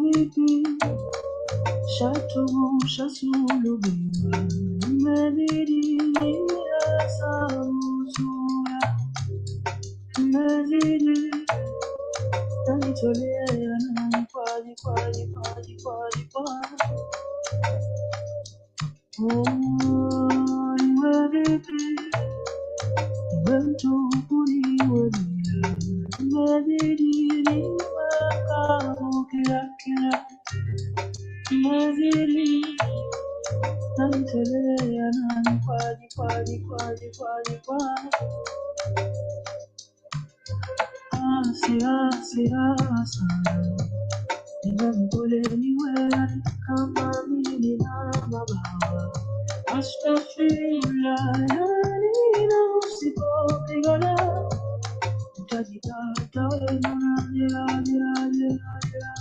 vipi, shatumusha sulubima, imebidi nihesabu imezidi, nanitolea nani kwaji. Iwe vipi, iwe mtupu, iwe bila, imebidi niwekapo kila imezidi, nanitolea nani kwaji. Siasa niwe mpole, niwe kama mimi na mabawa. Astaghfirullah, na usipopigana utajipata wewe jera.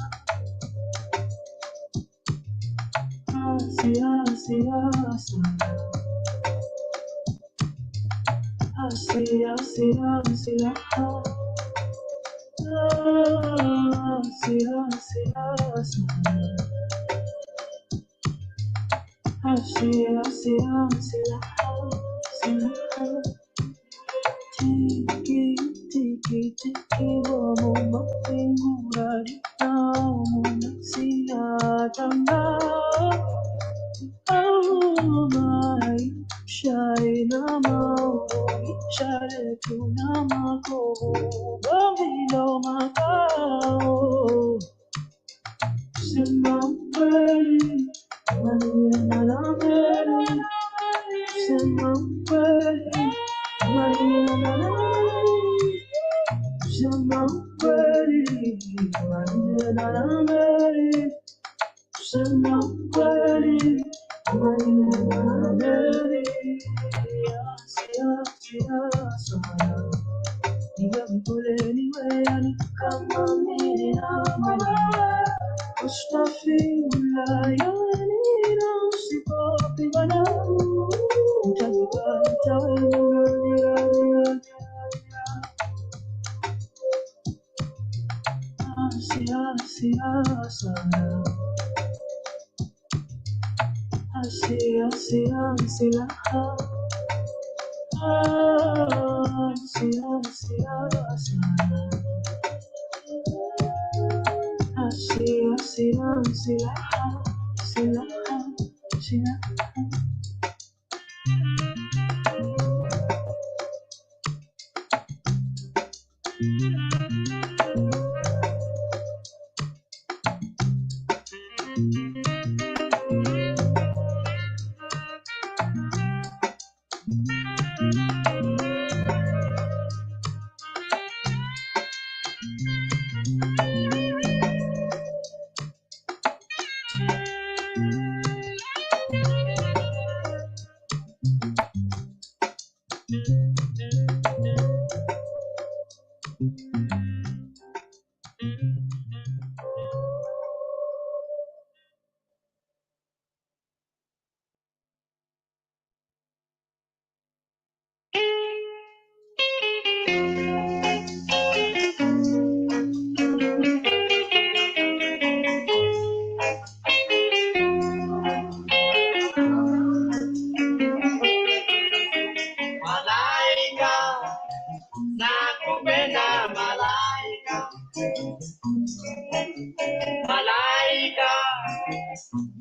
Tiki bomo mapingurari naomuna sina tanga. Oh my, shari na maoni, shari tuna makoho, bambino makao. Sema kweli, maneno na meli. Sema kweli, maneno na meli. Sema kweli, maneno na meli. Sema kweli, maneno na meli. Siasa niwe mpole, niwe kama mimi na mama. Astaghfirullah, na usipopigana utajipata wewe.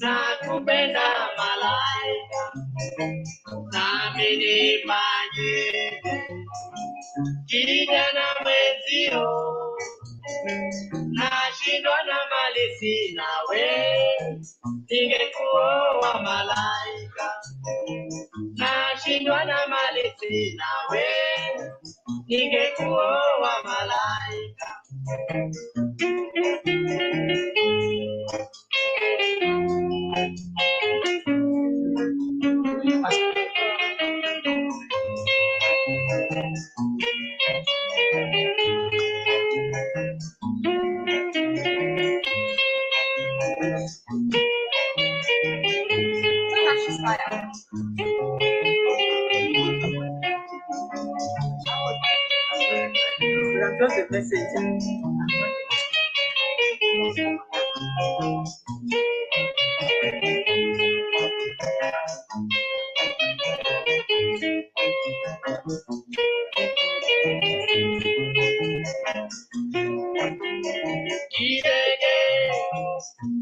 Nakupenda malaika, nami nifanye kijana mwenzio, nashindwa na mali sina we, ningekuoa malaika. Nashindwa na mali sina we, ningekuoa malaika. Just a message. Kidege,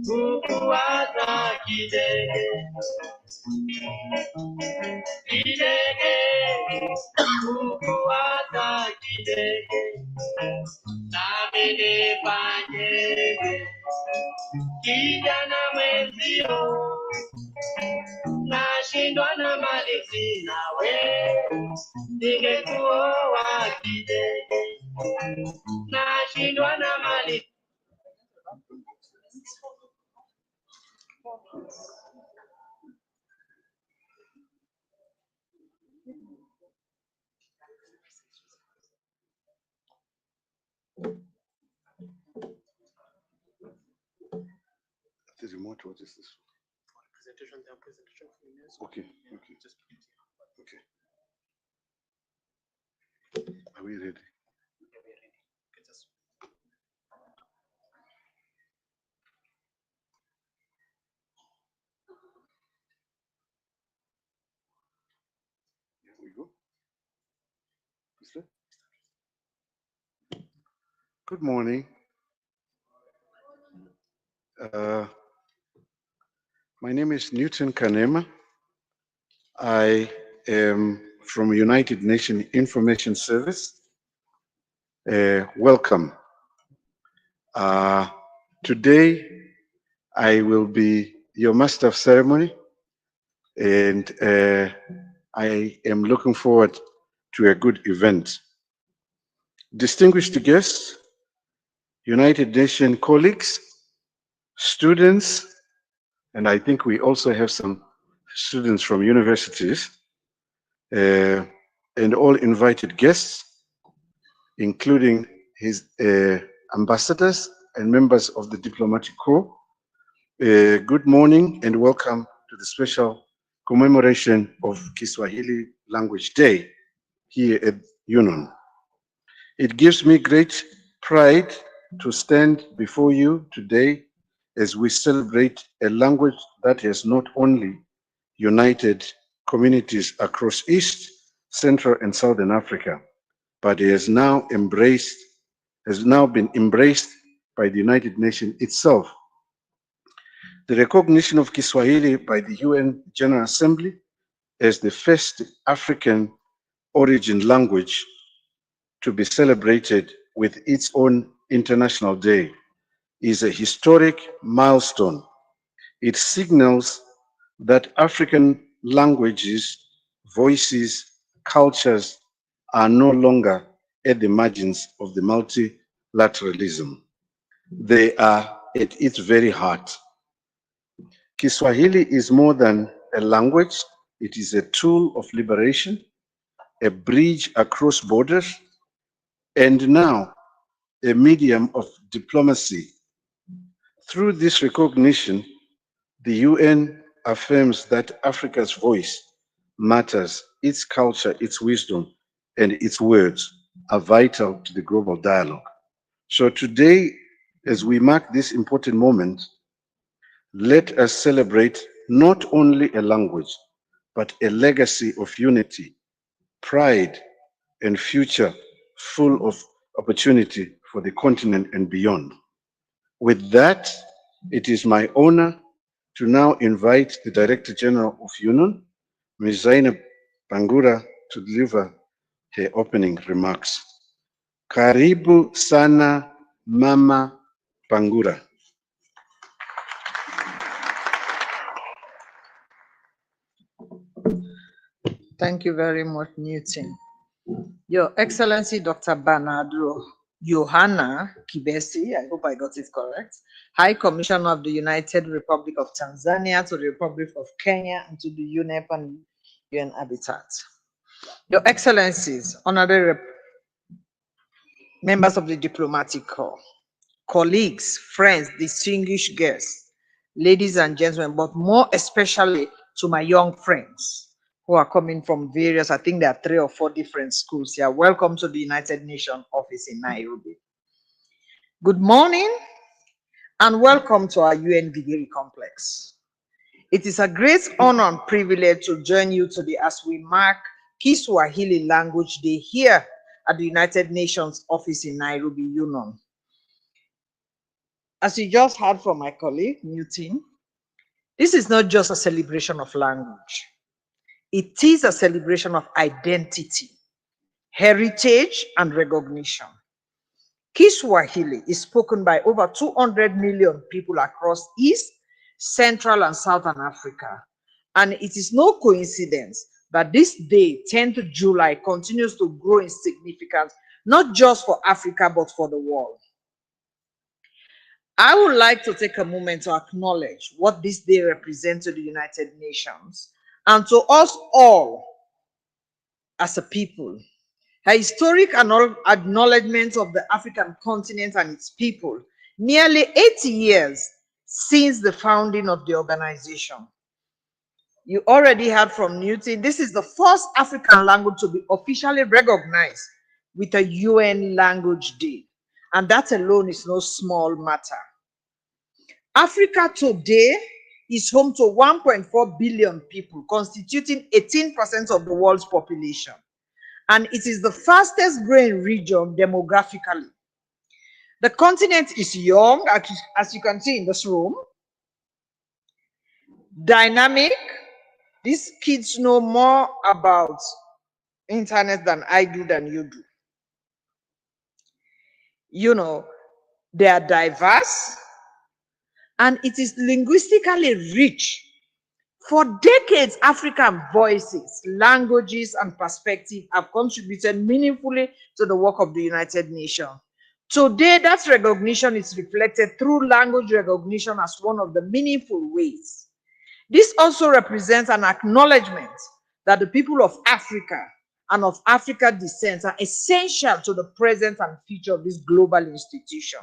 kukuwaza kidege. Kidege, kukuwaza kidege. Nami nifanyege, kijana mwenzio. Nashindwa na mali sina we, ningekuoa kidege. Nashindwa na mali. The remote, what is this? Presentation. Okay, okay. Okay. Are we ready? Here we go. Good morning. My name is Newton Kanema. I am from United Nations Information Service. Welcome. Today, I will be your master of ceremony, and I am looking forward to a good event. Distinguished guests, United Nations colleagues, students, and I think we also have some students from universities, and all invited guests, including his ambassadors and members of the diplomatic corps. Good morning and welcome to the special commemoration of Kiswahili Language Day here at UNON. It gives me great pride to stand before you today as we celebrate a language that has not only united communities across East, Central, and Southern Africa, but has now been embraced by the United Nations itself. The recognition of Kiswahili by the UN General Assembly as the first African origin language to be celebrated with its own International Day is a historic milestone. It signals that African languages, voices, cultures are no longer at the margins of the multilateralism. They are at its very heart. Kiswahili is more than a language. It is a tool of liberation, a bridge across borders, and now a medium of diplomacy. Through this recognition, the UN affirms that Africa's voice matters, its culture, its wisdom, and its words are vital to the global dialogue. So today, as we mark this important moment, let us celebrate not only a language, but a legacy of unity, pride, and future full of opportunity for the continent and beyond. With that, it is my honor to now invite the Director General of UNON, Ms. Zainab Bangura, to deliver her opening remarks. Karibu sana, Mama Bangura. Thank you very much, Newton. Your Excellency, Dr. Bernardo Johanna Kibesi, I hope I got it correct, High Commissioner of the United Republic of Tanzania to the Republic of Kenya and to the UNEP and UN Habitat. Your Excellencies, honorary members of the diplomatic corps, colleagues, friends, distinguished guests, ladies and gentlemen, but more especially to my young friends who are coming from various, I think there are 3 or 4 different schools here. Welcome to the United Nations office in Nairobi. Good morning and welcome to our UN Gigiri complex. It is a great honor and privilege to join you today as we mark Kiswahili Language Day here at the United Nations office in Nairobi, Union. As you just heard from my colleague, Newton, this is not just a celebration of language. It is a celebration of identity, heritage, and recognition. Kiswahili is spoken by over 200 million people across East, Central, and Southern Africa. And it is no coincidence that this day, 10th July, continues to grow in significance, not just for Africa, but for the world. I would like to take a moment to acknowledge what this day represents to the United Nations and to us all as a people. A historic acknowledgement of the African continent and its people, nearly 80 years since the founding of the organization. You already heard from Newton, this is the first African language to be officially recognized with a UN Language Day. And that alone is no small matter. Africa today is home to 1.4 billion people, constituting 18% of the world's population. And it is the fastest growing region demographically. The continent is young, as you can see in this room, dynamic. These kids know more about internet than I do, than you do. You know, they are diverse, and it is linguistically rich. For decades, African voices, languages, and perspectives have contributed meaningfully to the work of the United Nations. Today, that recognition is reflected through language recognition as one of the meaningful ways. This also represents an acknowledgement that the people of Africa and of African descent are essential to the present and future of this global institution.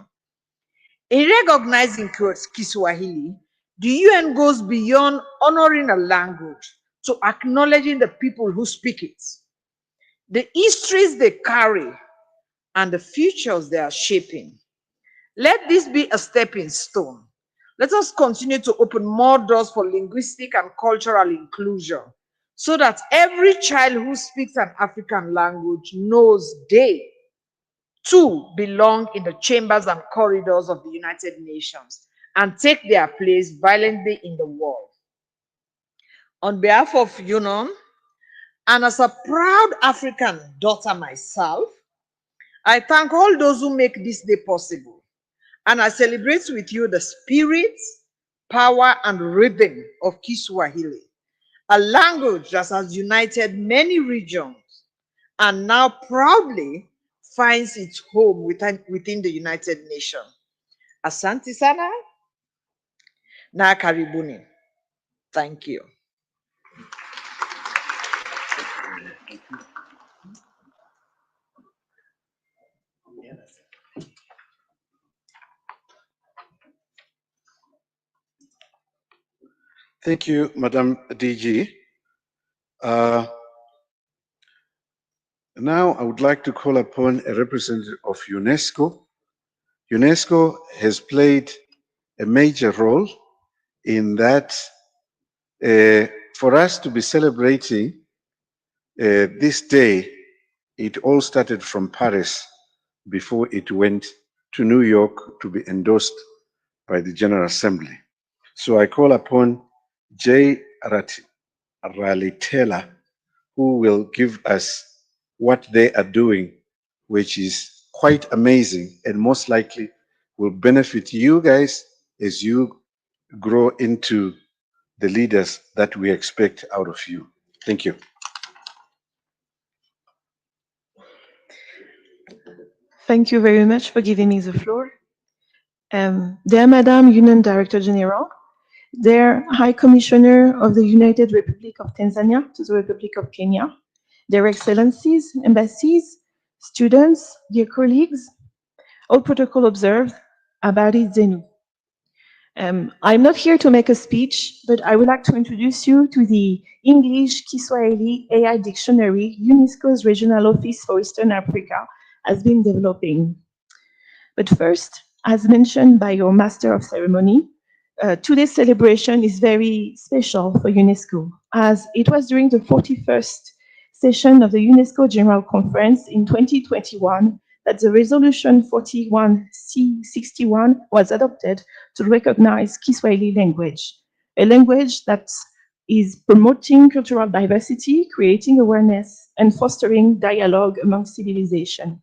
In recognizing Kiswahili, the UN goes beyond honoring a language to acknowledging the people who speak it, the histories they carry, and the futures they are shaping. Let this be a stepping stone. Let us continue to open more doors for linguistic and cultural inclusion so that every child who speaks an African language knows they too belong in the chambers and corridors of the United Nations and take their place violently in the world. On behalf of UNON, and as a proud African daughter myself, I thank all those who make this day possible. And I celebrate with you the spirit, power, and rhythm of Kiswahili, a language that has united many regions and now proudly finds its home within the United Nations. Asante sana na karibuni. Thank you. Thank you, Madam DG. Now I would like to call upon a representative of UNESCO. UNESCO has played a major role in that for us to be celebrating this day. It all started from Paris before it went to New York to be endorsed by the General Assembly. So I call upon Jay Ralitela, who will give us what they are doing, which is quite amazing and most likely will benefit you guys as you grow into the leaders that we expect out of you. Thank you. Thank you very much for giving me the floor. Dear Madam Union Director General, dear High Commissioner of the United Republic of Tanzania to the Republic of Kenya, dear Excellencies, embassies, students, dear colleagues, all protocol observed, habari zenu. I'm not here to make a speech, but I would like to introduce you to the English Kiswahili AI Dictionary UNESCO's Regional Office for Eastern Africa has been developing. But first, As mentioned by your Master of Ceremony, today's celebration is very special for UNESCO, as it was during the 41st session of the UNESCO General Conference in 2021 that the resolution 41C61 was adopted to recognize Kiswahili language, a language that is promoting cultural diversity, creating awareness, and fostering dialogue among civilization.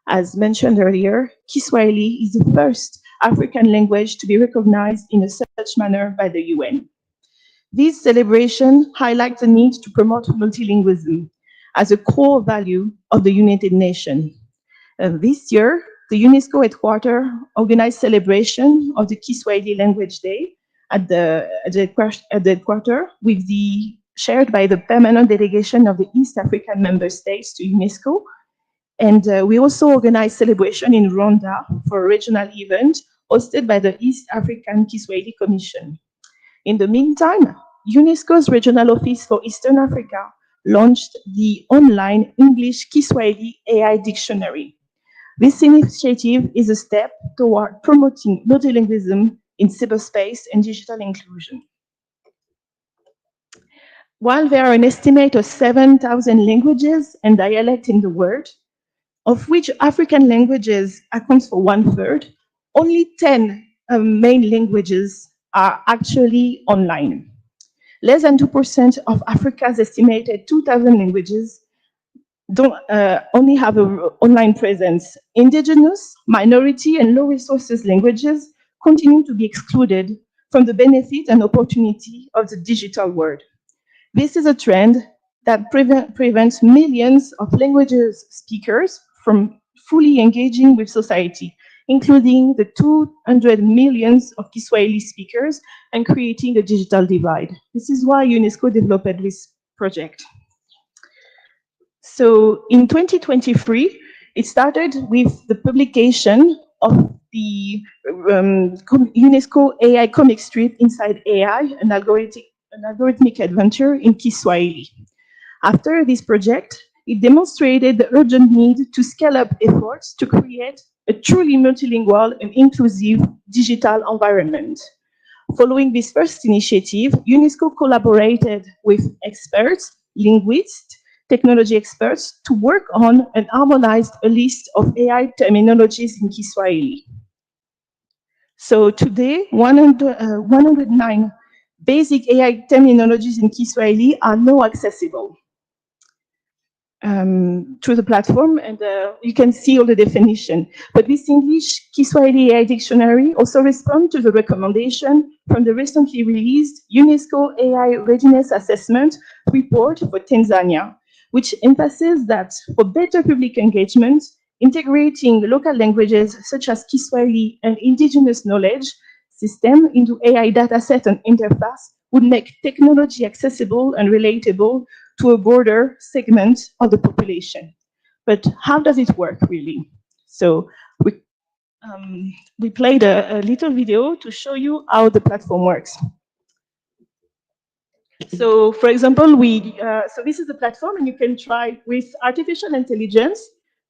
As mentioned earlier, Kiswahili is the first African language to be recognized in a such manner by the UN. This celebration highlights the need to promote multilingualism as a core value of the United Nations. This year, the UNESCO headquarters organized celebration of the Kiswahili Language Day at the headquarters shared by the permanent delegation of the East African member states to UNESCO. And we also organized celebration in Rwanda for a regional event hosted by the East African Kiswahili Commission. In the meantime, UNESCO's Regional Office for Eastern Africa launched the online English Kiswahili AI Dictionary. This initiative is a step toward promoting multilingualism in cyberspace and digital inclusion. While there are an estimate of 7,000 languages and dialects in the world, of which African languages accounts for 1/3, only 10 main languages are actually online. Less than 2% of Africa's estimated 2,000 languages only have an online presence. Indigenous, minority, and low resources languages continue to be excluded from the benefit and opportunity of the digital world. This is a trend that prevents millions of languages speakers from fully engaging with society, including the 200 millions of Kiswahili speakers, and creating a digital divide. This is why UNESCO developed this project. So in 2023, it started with the publication of the UNESCO AI comic strip Inside AI, an algorithmic adventure in Kiswahili. After this project, it demonstrated the urgent need to scale up efforts to create a truly multilingual and inclusive digital environment. Following this first initiative, UNESCO collaborated with experts, linguists, technology experts to work on and harmonize a list of AI terminologies in Kiswahili. So today, 109 basic AI terminologies in Kiswahili are now accessible through the platform, and you can see all the definition. But this English Kiswahili AI dictionary also responds to the recommendation from the recently released UNESCO AI Readiness Assessment report for Tanzania, which emphasizes that for better public engagement, integrating local languages such as Kiswahili and indigenous knowledge system into AI dataset and interface would make technology accessible and relatable to a broader segment of the population. But how does it work really? So we played a little video to show you how the platform works. So for example, so this is the platform, and you can try with artificial intelligence.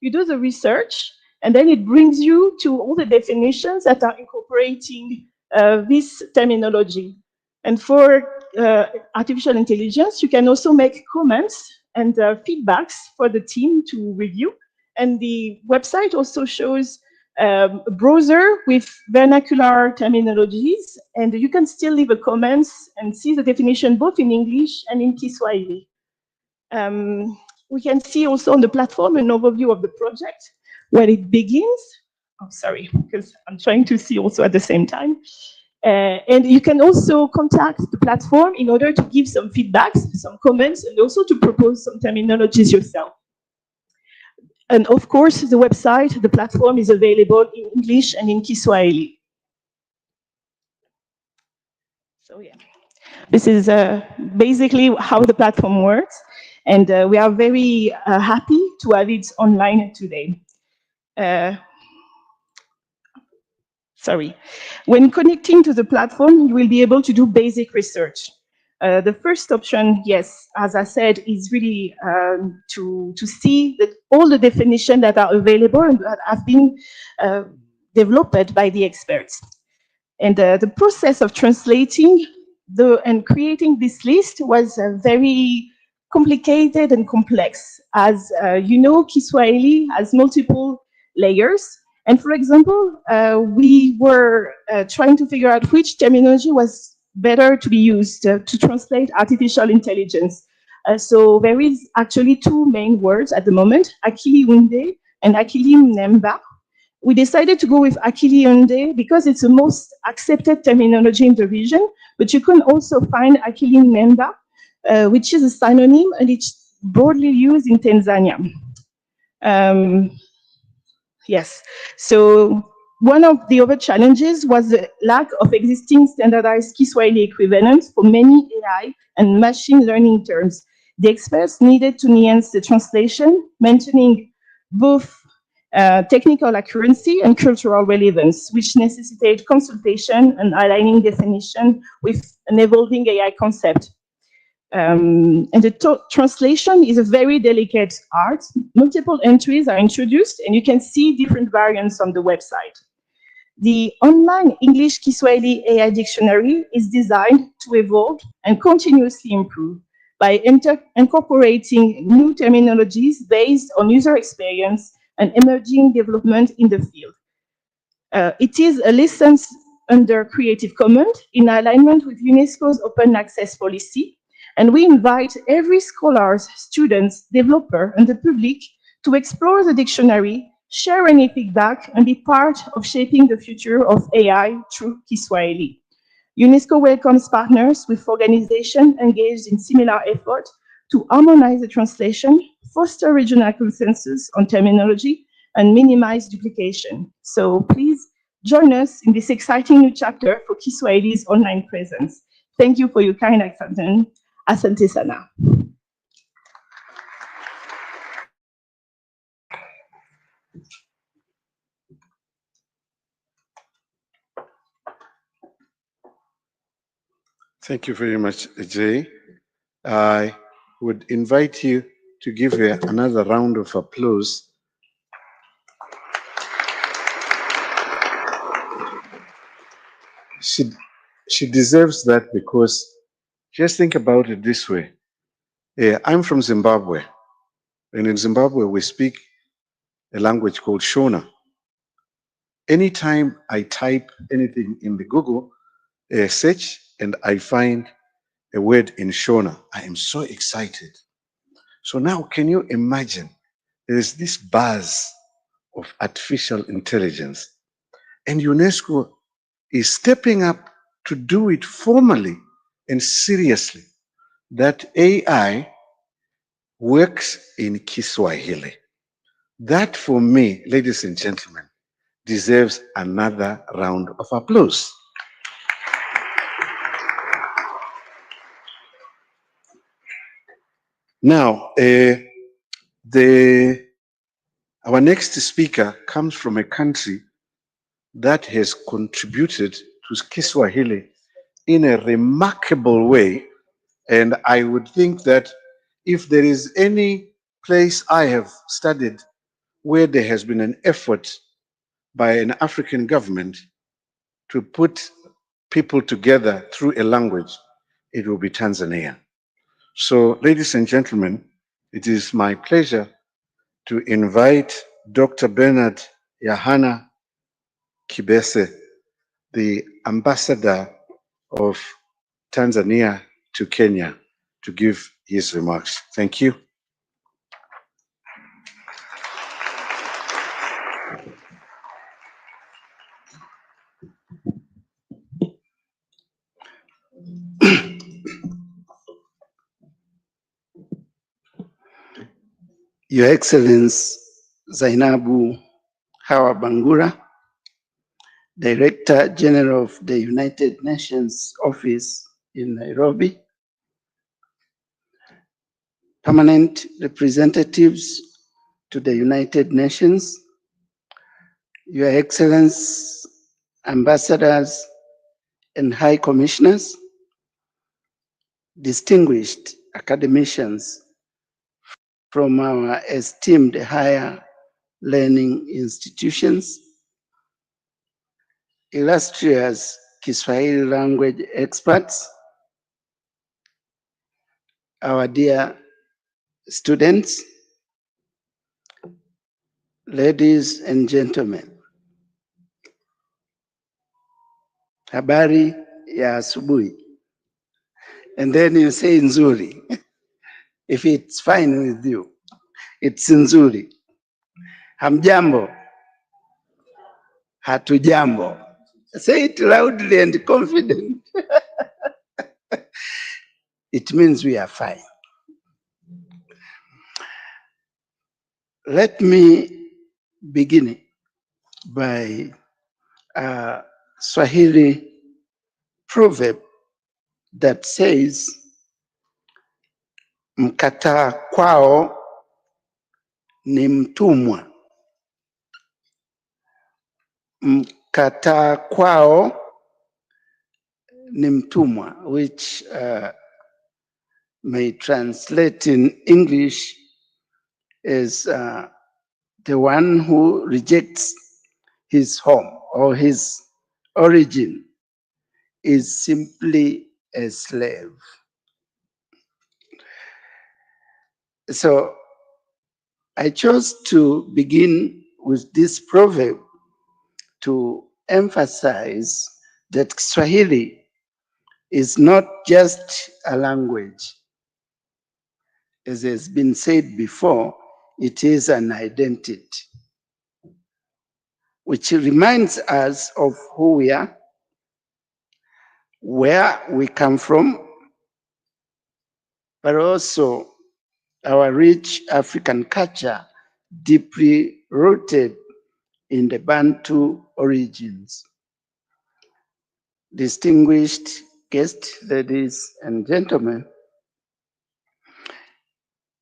You do the research, and then it brings you to all the definitions that are incorporating this terminology. And for artificial intelligence, you can also make comments and feedbacks for the team to review. And the website also shows a browser with vernacular terminologies, and you can still leave a comments and see the definition both in English and in Kiswahili. We can see also on the platform an overview of the project, where it begins. Oh, sorry, because I'm trying to see also at the same time. And you can also contact the platform in order to give some feedbacks, some comments, and also to propose some terminologies yourself. And of course, the website, the platform is available in English and in Kiswahili. So yeah, this is basically how the platform works. And we are very happy to have it online today. Sorry. When connecting to the platform, you will be able to do basic research. The first option, yes, as I said, is really to see that all the definitions that are available and that have been developed by the experts. And the process of translating and creating this list was very complicated and complex. As you know, Kiswahili has multiple layers. And for example, we were trying to figure out which terminology was better to be used to translate artificial intelligence. So there is actually two main words at the moment, akili unde and akili mnemba. We decided to go with akili unde because it's the most accepted terminology in the region, but you can also find akili mnemba, which is a synonym and it's broadly used in Tanzania. Yes, so one of the other challenges was the lack of existing standardized Kiswahili equivalents for many AI and machine learning terms. The experts needed to nuance the translation, maintaining both technical accuracy and cultural relevance, which necessitate consultation and aligning definition with an evolving AI concept. And the translation is a very delicate art. Multiple entries are introduced, and you can see different variants on the website. The online English Kiswahili AI dictionary is designed to evolve and continuously improve by incorporating new terminologies based on user experience and emerging development in the field. It is a license under Creative Commons in alignment with UNESCO's open access policy, and we invite every scholar, students, developer, and the public to explore the dictionary, share any feedback, and be part of shaping the future of AI through Kiswahili. UNESCO welcomes partners with organizations engaged in similar efforts to harmonize the translation, foster regional consensus on terminology, and minimize duplication. So please join us in this exciting new chapter for Kiswahili's online presence. Thank you for your kind attention. Asante sana. Thank you very much, Jay. I would invite you to give her another round of applause. She deserves that because just think about it this way. I'm from Zimbabwe, and in Zimbabwe we speak a language called Shona. Anytime I type anything in the Google search and I find a word in Shona, I am so excited. So now, can you imagine? There is this buzz of artificial intelligence, and UNESCO is stepping up to do it formally and seriously. That AI works in Kiswahili. That, for me, ladies and gentlemen, deserves another round of applause. Now, our next speaker comes from a country that has contributed to Kiswahili in a remarkable way. And I would think that if there is any place I have studied where there has been an effort by an African government to put people together through a language, it will be Tanzania. So, ladies and gentlemen, it is my pleasure to invite Dr. Bernard Yahana Kibese, the ambassador of Tanzania to Kenya, to give his remarks. Thank you. Your Excellency Zainabu Hawa Bangura, Director General of the United Nations Office in Nairobi, permanent representatives to the United Nations, Your Excellency, ambassadors and high commissioners, distinguished academicians from our esteemed higher learning institutions, illustrious Kiswahili language experts, our dear students, ladies and gentlemen, habari ya asubuhi. And then you say nzuri. If it's fine with you, it's nzuri. Hamjambo, hatujambo. Say it loudly and confident. It means we are fine. Let me begin by a Swahili proverb that says, mkataa kwao ni mtumwa. Mkataa kwao ni mtumwa, which may translate in English as the one who rejects his home or his origin is simply a slave. So I chose to begin with this proverb to emphasize that Swahili is not just a language. As has been said before, it is an identity, which reminds us of who we are, where we come from, but also our rich African culture deeply rooted in the Bantu origins. Distinguished guests, ladies and gentlemen,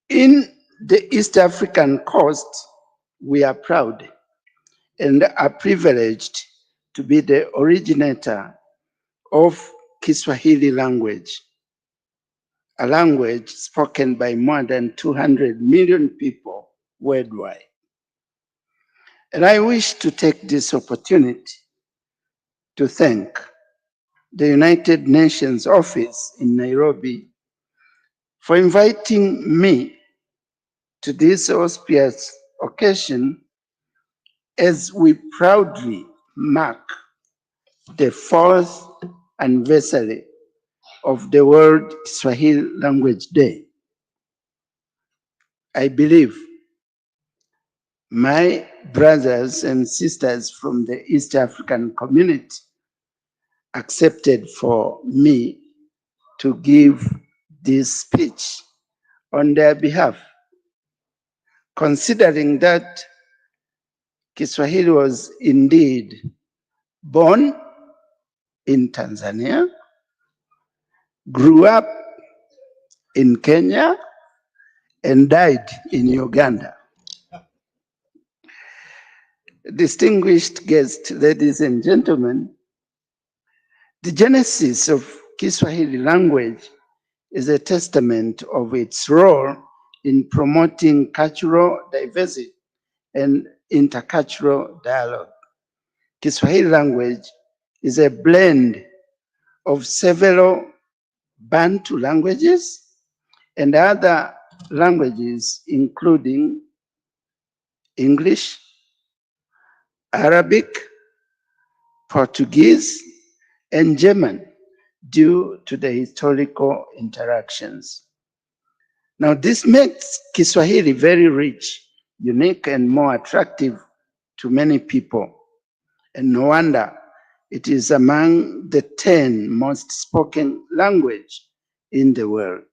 in the East African coast, we are proud and are privileged to be the originator of Kiswahili language, a language spoken by more than 200 million people worldwide. And I wish to take this opportunity to thank the United Nations office in Nairobi for inviting me to this auspicious occasion as we proudly mark the 4th anniversary of the World Swahili Language Day. I believe my brothers and sisters from the East African community accepted for me to give this speech on their behalf, considering that Kiswahili was indeed born in Tanzania, grew up in Kenya, and died in Uganda. Distinguished guests, ladies and gentlemen, the genesis of Kiswahili language is a testament of its role in promoting cultural diversity and intercultural dialogue. Kiswahili language is a blend of several Bantu languages and other languages, including English, Arabic, Portuguese, and German, due to the historical interactions. Now, this makes Kiswahili very rich, unique, and more attractive to many people. And no wonder it is among the 10 most spoken languages in the world.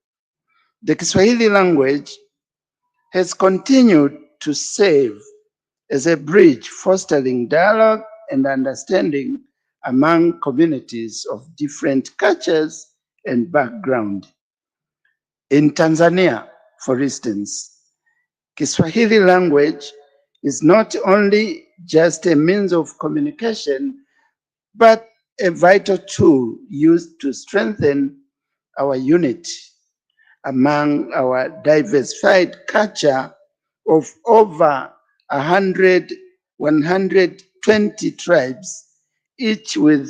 The Kiswahili language has continued to serve as a bridge fostering dialogue and understanding among communities of different cultures and background. In Tanzania, for instance, Kiswahili language is not only just a means of communication, but a vital tool used to strengthen our unity among our diversified culture of over 120 tribes each with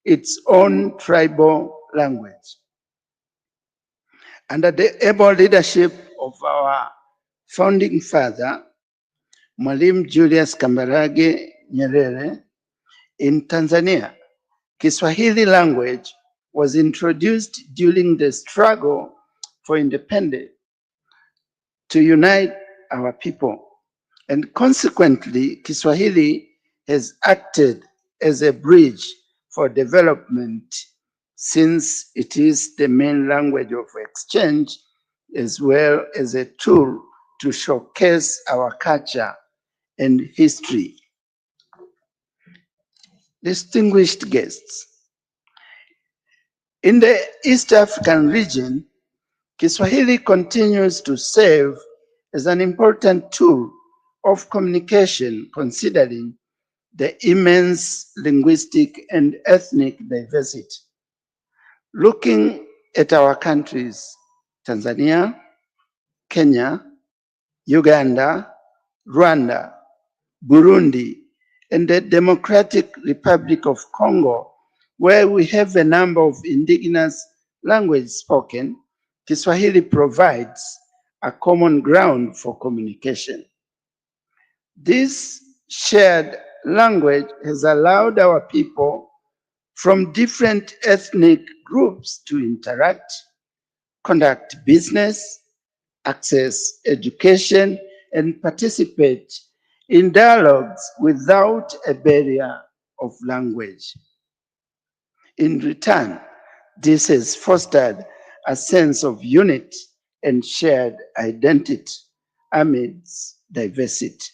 its own tribal language. Under the able leadership of our founding father, Mwalimu Julius Kambarage Nyerere, in Tanzania, Kiswahili language was introduced during the struggle for independence to unite our people. And consequently, Kiswahili has acted as a bridge for development since it is the main language of exchange as well as a tool to showcase our culture and history. Distinguished guests, in the East African region, Kiswahili continues to serve as an important tool of communication considering the immense linguistic and ethnic diversity. Looking at our countries, Tanzania, Kenya, Uganda, Rwanda, Burundi, and the Democratic Republic of Congo, where we have a number of indigenous languages spoken, Kiswahili provides a common ground for communication. This shared language has allowed our people from different ethnic groups to interact, conduct business, access education, and participate in dialogues without a barrier of language. In return, this has fostered a sense of unity and shared identity amidst diversity.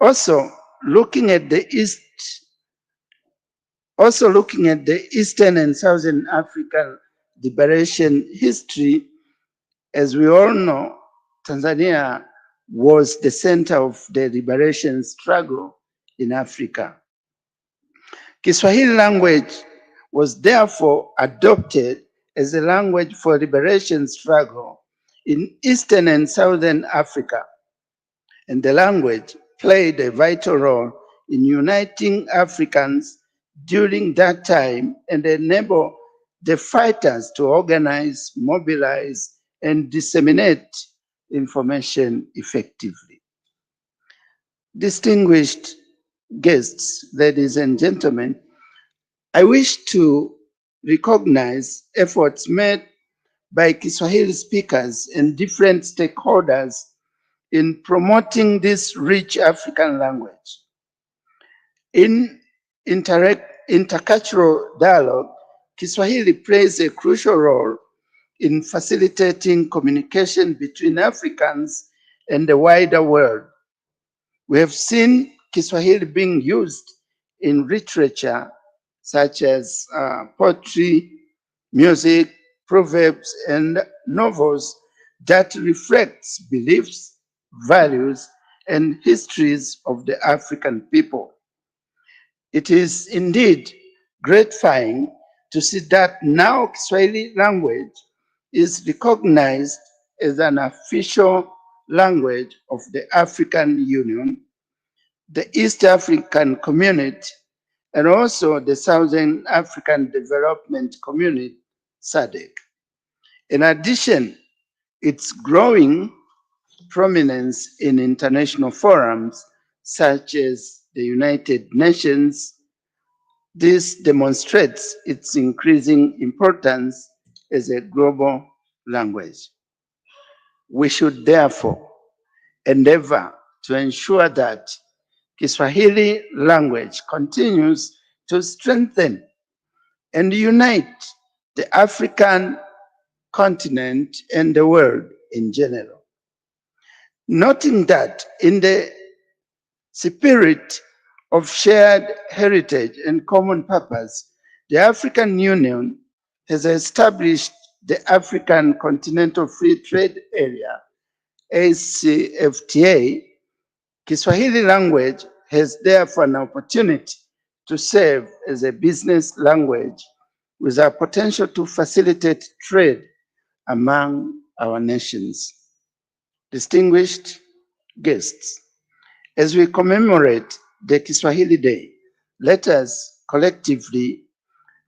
Also, looking at the Eastern and Southern African liberation history, as we all know, Tanzania was the center of the liberation struggle in Africa. Kiswahili language was therefore adopted as a language for liberation struggle in Eastern and Southern Africa, and the language played a vital role in uniting Africans during that time and enable the fighters to organize, mobilize, and disseminate information effectively. Distinguished guests, ladies and gentlemen, I wish to recognize efforts made by Kiswahili speakers and different stakeholders in promoting this rich African language. In intercultural dialogue, Kiswahili plays a crucial role in facilitating communication between Africans and the wider world. We have seen Kiswahili being used in literature such as poetry, music, proverbs, and novels that reflects beliefs, values, and histories of the African people. It is indeed gratifying to see that now Kiswahili language is recognized as an official language of the African Union, the East African Community, and also the Southern African Development Community, SADC. In addition, its growing prominence in international forums such as the United Nations, this demonstrates its increasing importance as a global language. We should therefore endeavor to ensure that Kiswahili language continues to strengthen and unite the African continent and the world in general. Noting that in the spirit of shared heritage and common purpose, the African Union has established the African Continental Free Trade Area, ACFTA. Kiswahili language has therefore an opportunity to serve as a business language with a potential to facilitate trade among our nations. Distinguished guests, as we commemorate the Kiswahili Day, let us collectively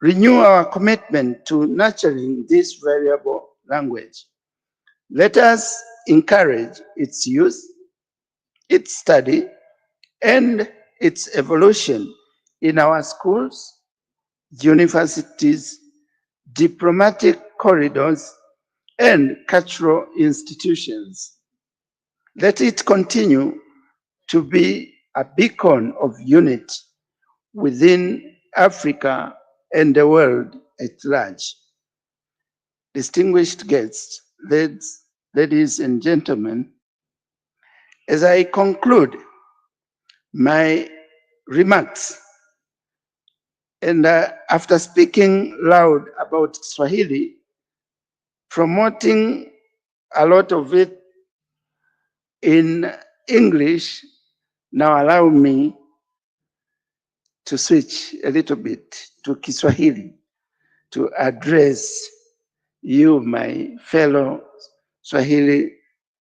renew our commitment to nurturing this valuable language. Let us encourage its use, its study, and its evolution in our schools, universities, diplomatic corridors, and cultural institutions. Let it continue to be a beacon of unity within Africa and the world at large. Distinguished guests, ladies and gentlemen, as I conclude my remarks, and after speaking loud about Swahili, promoting a lot of it in English, now allow me to switch a little bit to Kiswahili to address you, my fellow Swahili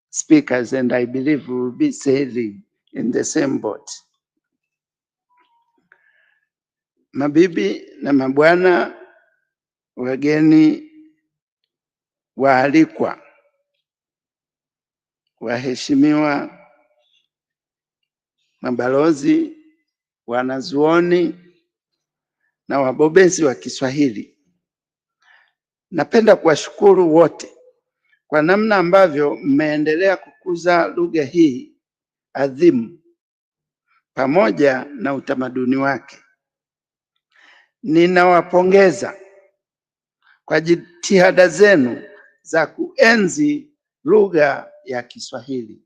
speakers, and I believe we will be sailing in the same boat. Mabibi na mabwana, wageni waalikwa, waheshimiwa mabalozi, wanazuoni na wabobezi wa Kiswahili. Napenda kuwashukuru wote kwa namna ambavyo mmeendelea kukuza lugha hii adhimu pamoja na utamaduni wake. Ninawapongeza kwa jitihada zenu za kuenzi lugha ya Kiswahili.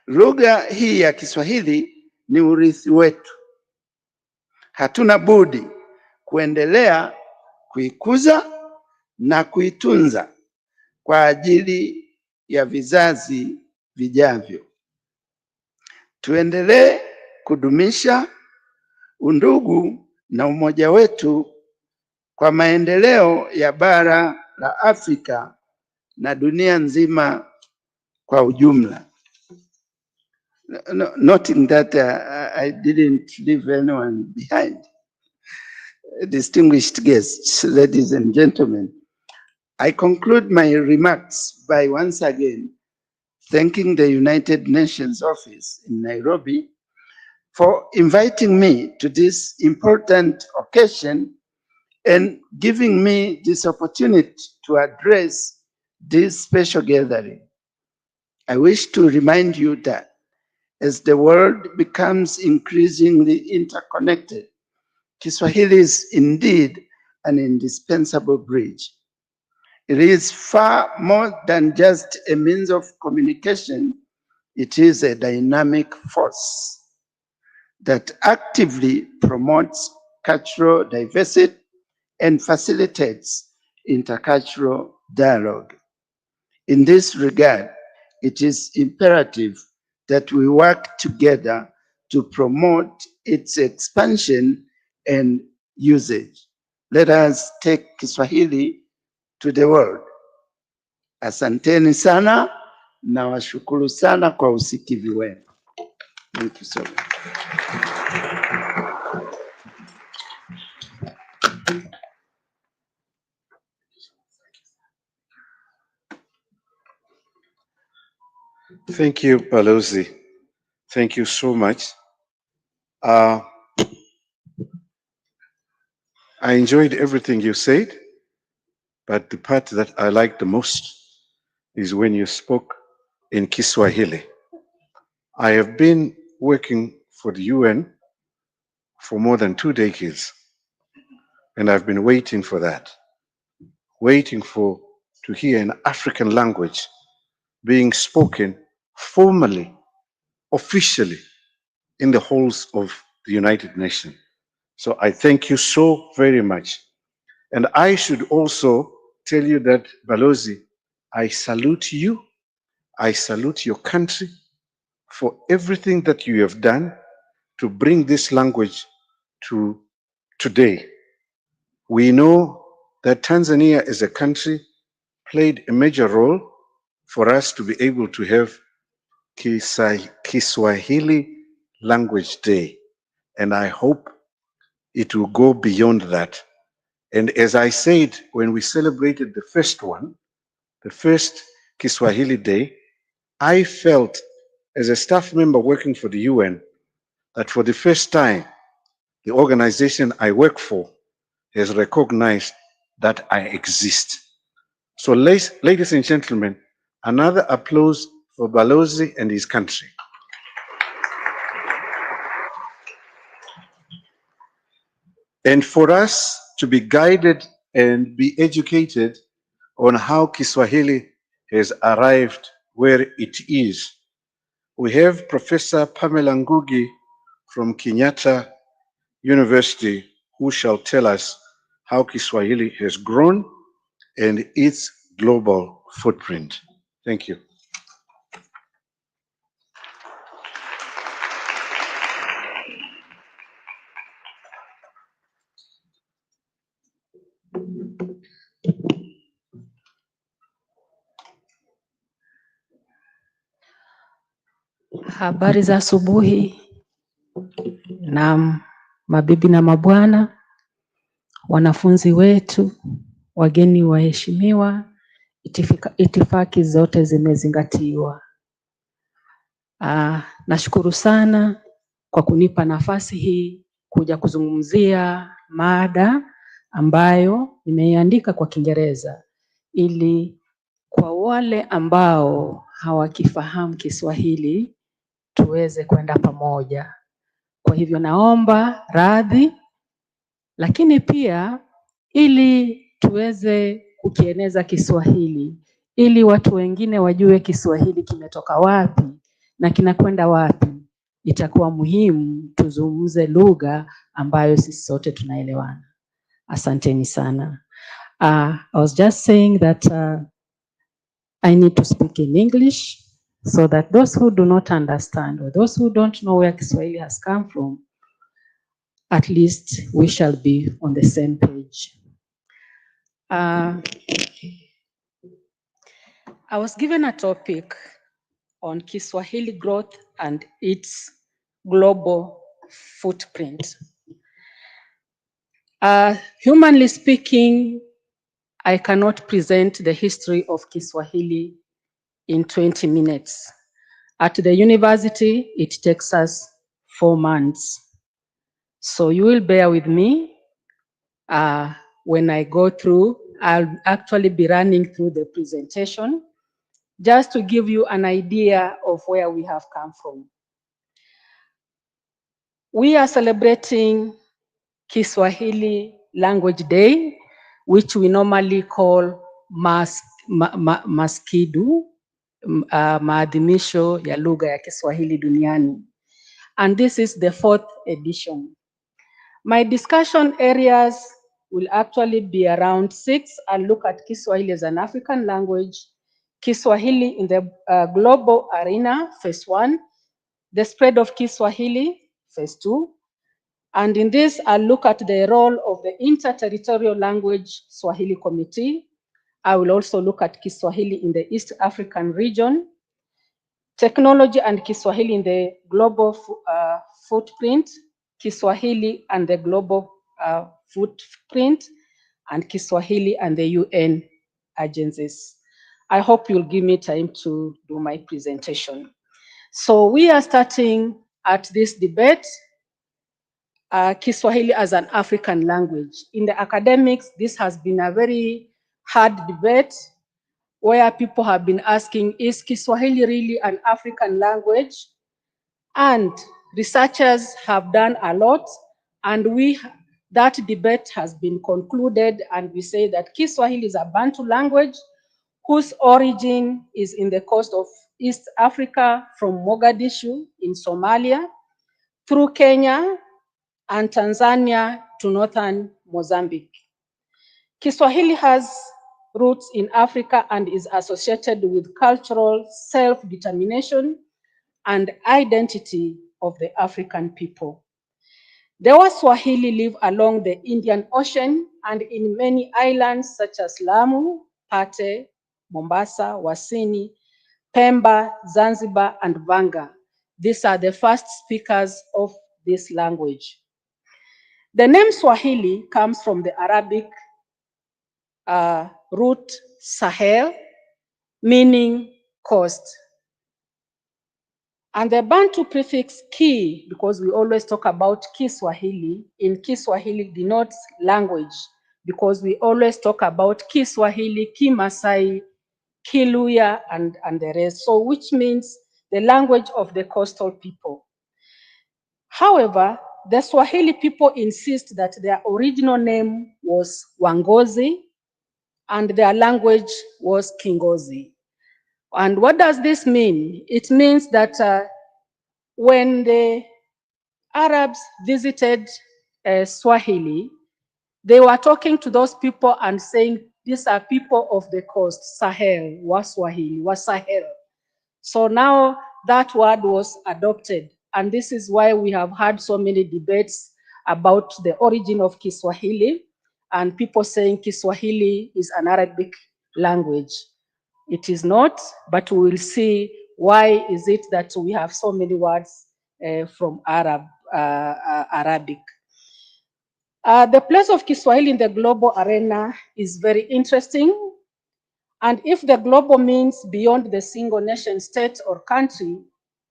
Lugha hii ya Kiswahili ni urithi wetu. Hatuna budi kuendelea kuikuza na kuitunza kwa ajili ya vizazi vijavyo. Tuendelee kudumisha undugu na umoja wetu kwa maendeleo ya bara la Afrika na dunia nzima kwa ujumla. Noting that I didn't leave anyone behind. Distinguished guests, ladies and gentlemen, I conclude my remarks by once again thanking the United Nations office in Nairobi for inviting me to this important occasion and giving me this opportunity to address this special gathering. I wish to remind you that as the world becomes increasingly interconnected, Kiswahili is indeed an indispensable bridge. It is far more than just a means of communication. It is a dynamic force that actively promotes cultural diversity and facilitates intercultural dialogue. In this regard, it is imperative that we work together to promote its expansion and usage. Let us take Kiswahili to the world. Asanteni sana na washukuru sana kwa usikivu wenu. Thank you so much. Thank you, Balozi. Thank you so much. I enjoyed everything you said, but the part that I liked the most is when you spoke in Kiswahili. I have been working for the UN for more than 2 decades, and I've been waiting for that, waiting to hear an African language being spoken formally, officially in the halls of the United Nations. So I thank you so very much. And I should also tell you that, Balozi, I salute you. I salute your country for everything that you have done to bring this language to today. We know that Tanzania as a country played a major role for us to be able to have Kiswahili Language Day. And I hope it will go beyond that. And as I said, when we celebrated the first one, the first Kiswahili Day, I felt as a staff member working for the UN that for the first time, the organization I work for has recognized that I exist. So, ladies and gentlemen, another applause for Balozi and his country. And for us to be guided and be educated on how Kiswahili has arrived where it is, we have Professor Pamela Ngugi from Kenyatta University, who shall tell us how Kiswahili has grown and its global footprint. Thank you. Habari za asubuhi na mabibi na mabwana, wanafunzi wetu, wageni waheshimiwa, itifaki zote zimezingatiwa. Nashukuru sana kwa kunipa nafasi hii kuja kuzungumzia mada ambayo nimeiandika kwa Kiingereza ili kwa wale ambao hawakifahamu Kiswahili tuweze kwenda pamoja. Kwa hivyo naomba radhi, lakini pia ili tuweze kukieneza Kiswahili, ili watu wengine wajue Kiswahili kimetoka wapi na kinakwenda wapi, itakuwa muhimu tuzungumze lugha ambayo sisi sote tunaelewana. Asanteni sana. I was just saying that I need to speak in English so that those who do not understand or those who don't know where Kiswahili has come from, at least we shall be on the same page. I was given a topic on Kiswahili growth and its global footprint. Humanly speaking, I cannot present the history of Kiswahili in 20 minutes. At the university, it takes us 4 months. So you will bear with me. When I go through, I'll actually be running through the presentation just to give you an idea of where we have come from. We are celebrating Kiswahili Language Day, which we normally call Maskidu, maadhimisho ya lugha ya Kiswahili duniani. And this is the 4th edition. My discussion areas will actually be around 6. I'll look at Kiswahili as an African language, Kiswahili in the global arena, phase 1, the spread of Kiswahili, phase 2, and in this I'll look at the role of the Interterritorial Language Swahili Committee. I will also look at Kiswahili in the East African region, technology and Kiswahili in the global footprint, Kiswahili and the global footprint, and Kiswahili and the UN agencies. I hope you'll give me time to do my presentation. So we are starting at this debate, Kiswahili as an African language. In the academics, this has been a very hard debate where people have been asking, is Kiswahili really an African language? And researchers have done a lot, and that debate has been concluded, and we say that Kiswahili is a Bantu language whose origin is in the coast of East Africa from Mogadishu in Somalia, through Kenya and Tanzania to northern Mozambique. Kiswahili has roots in Africa and is associated with cultural self-determination and identity of the African people. The Waswahili live along the Indian Ocean and in many islands such as Lamu, Pate, Mombasa, Wasini, Pemba, Zanzibar, and Vanga. These are the first speakers of this language. The name Swahili comes from the Arabic root Sahel, meaning coast. And the Bantu prefix ki, because we always talk about Kiswahili, in Kiswahili denotes language, because we always talk about Kiswahili, Kimasai, Kiluya, and the rest. So which means the language of the coastal people. However, the Swahili people insist that their original name was Wangozi and their language was Kingozi. And what does this mean? It means that when the Arabs visited Swahili, they were talking to those people and saying, these are people of the coast, Sahel, Waswahili, Wasahel. So now that word was adopted. And this is why we have had so many debates about the origin of Kiswahili, and people saying Kiswahili is an Arabic language. It is not, but we will see why is it that we have so many words from Arabic. The place of Kiswahili in the global arena is very interesting. And if the global means beyond the single nation state or country,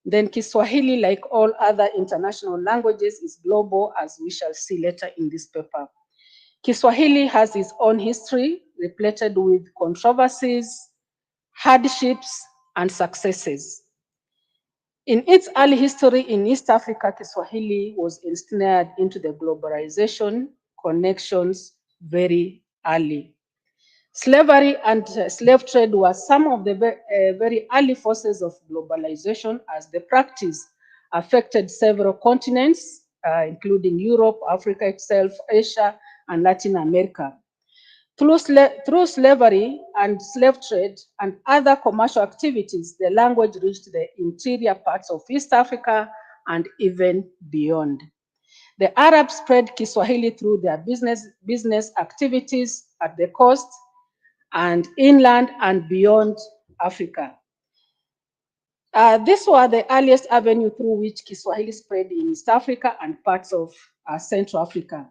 then Kiswahili, like all other international languages, is global, as we shall see later in this paper. Kiswahili has its own history, repleted with controversies, hardships, and successes. In its early history in East Africa, Kiswahili was ensnared into the globalization connections very early. Slavery and slave trade were some of the very early forces of globalization, as the practice affected several continents, including Europe, Africa itself, Asia, and Latin America. Through slavery and slave trade and other commercial activities, the language reached the interior parts of East Africa and even beyond. The Arabs spread Kiswahili through their business activities at the coast and inland and beyond Africa. These were the earliest avenue through which Kiswahili spread in East Africa and parts of Central Africa.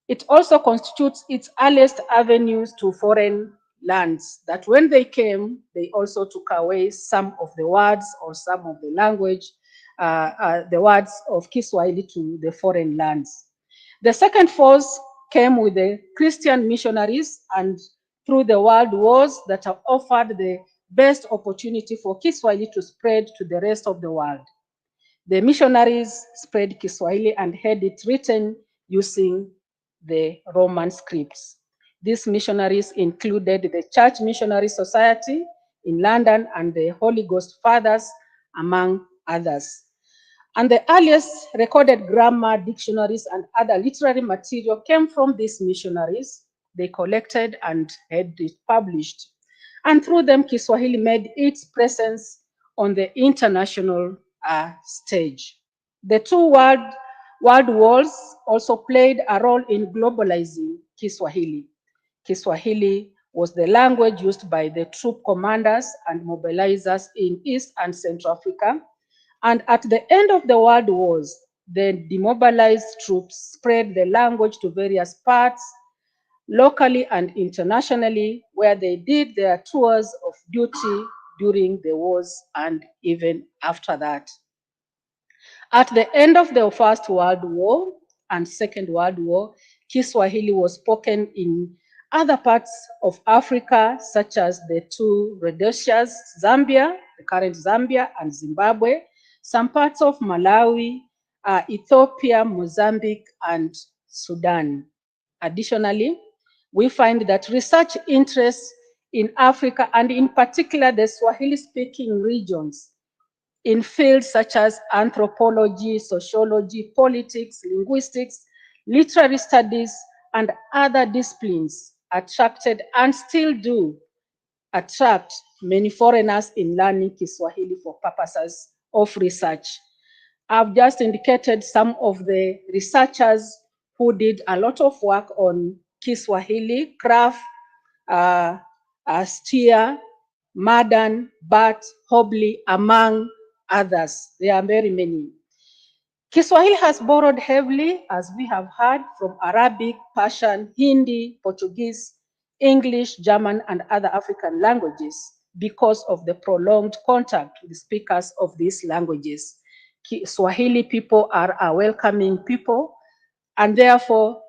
It also constitutes its earliest avenues to foreign lands, that when they came, they also took away some of the words or some of the language, the words of Kiswahili to the foreign lands. The second force came with the Christian missionaries, and through the world wars that have offered the best opportunity for Kiswahili to spread to the rest of the world. The missionaries spread Kiswahili and had it written using the Roman scripts. These missionaries included the Church Missionary Society in London and the Holy Ghost Fathers, among others. And the earliest recorded grammar, dictionaries, and other literary material came from these missionaries. They collected and had it published. And through them, Kiswahili made its presence on the international stage. The two world wars also played a role in globalizing Kiswahili. Kiswahili was the language used by the troop commanders and mobilizers in East and Central Africa. And at the end of the world wars, the demobilized troops spread the language to various parts, locally and internationally, where they did their tours of duty during the wars and even after that. At the end of the First World War and Second World War, Kiswahili was spoken in other parts of Africa, such as the two Rhodesias, Zambia, the current Zambia, and Zimbabwe, some parts of Malawi, Ethiopia, Mozambique, and Sudan. Additionally, we find that research interests in Africa, and in particular the Swahili-speaking regions, in fields such as anthropology, sociology, politics, linguistics, literary studies, and other disciplines attracted and still do attract many foreigners in learning Kiswahili for purposes of research. I've just indicated some of the researchers who did a lot of work on Kiswahili, Kraft, Stier, Madan, Bart, Hobley, among others. There are very many. Kiswahili has borrowed heavily, as we have heard, from Arabic, Persian, Hindi, Portuguese, English, German, and other African languages because of the prolonged contact with speakers of these languages. Swahili people are a welcoming people, and therefore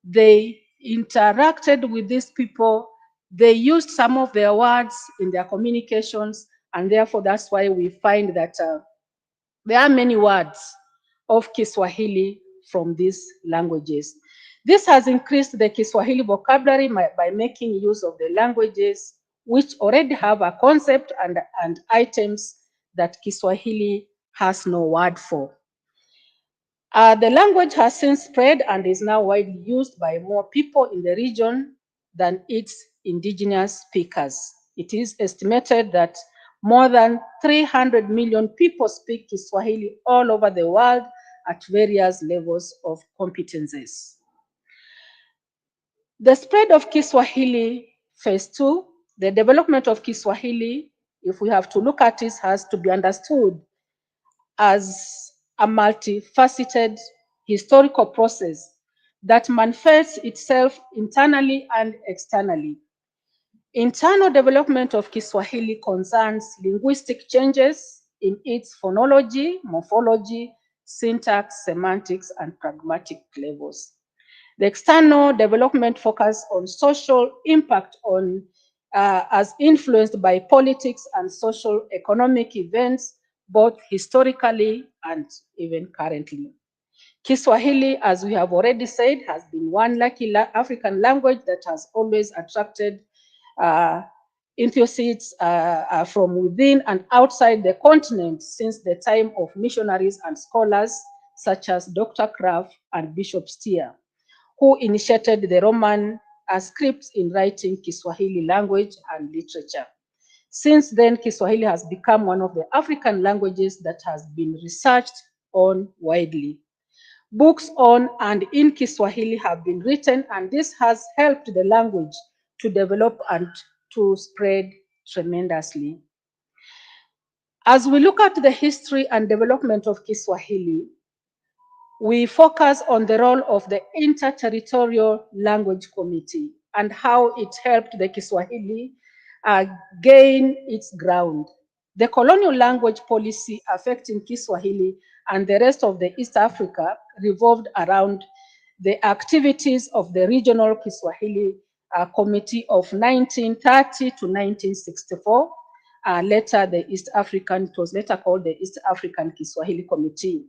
they interacted with these people. They used some of their words in their communications, and therefore that's why we find that there are many words of Kiswahili from these languages. This has increased the Kiswahili vocabulary by making use of the languages which already have a concept and items that Kiswahili has no word for. The language has since spread and is now widely used by more people in the region than its indigenous speakers. It is estimated that more than 300 million people speak Kiswahili all over the world at various levels of competencies. The spread of Kiswahili, phase 2, the development of Kiswahili, if we have to look at it, has to be understood as a multifaceted historical process that manifests itself internally and externally. Internal development of Kiswahili concerns linguistic changes in its phonology, morphology, syntax, semantics, and pragmatic levels. The external development focus on social impact on as influenced by politics and social economic events, both historically and even currently. Kiswahili, as we have already said, has been one lucky African language that has always attracted enthusiasts from within and outside the continent since the time of missionaries and scholars such as Dr. Kraft and Bishop Steer, who initiated the Roman scripts in writing Kiswahili language and literature. Since then, Kiswahili has become one of the African languages that has been researched on widely. Books on and in Kiswahili have been written, and this has helped the language to develop and to spread tremendously. As we look at the history and development of Kiswahili, we focus on the role of the Interterritorial Language Committee and how it helped the Kiswahili gain its ground. The colonial language policy affecting Kiswahili and the rest of the East Africa revolved around the activities of the Regional Kiswahili Committee of 1930 to 1964. Later, it was later called the East African Kiswahili Committee.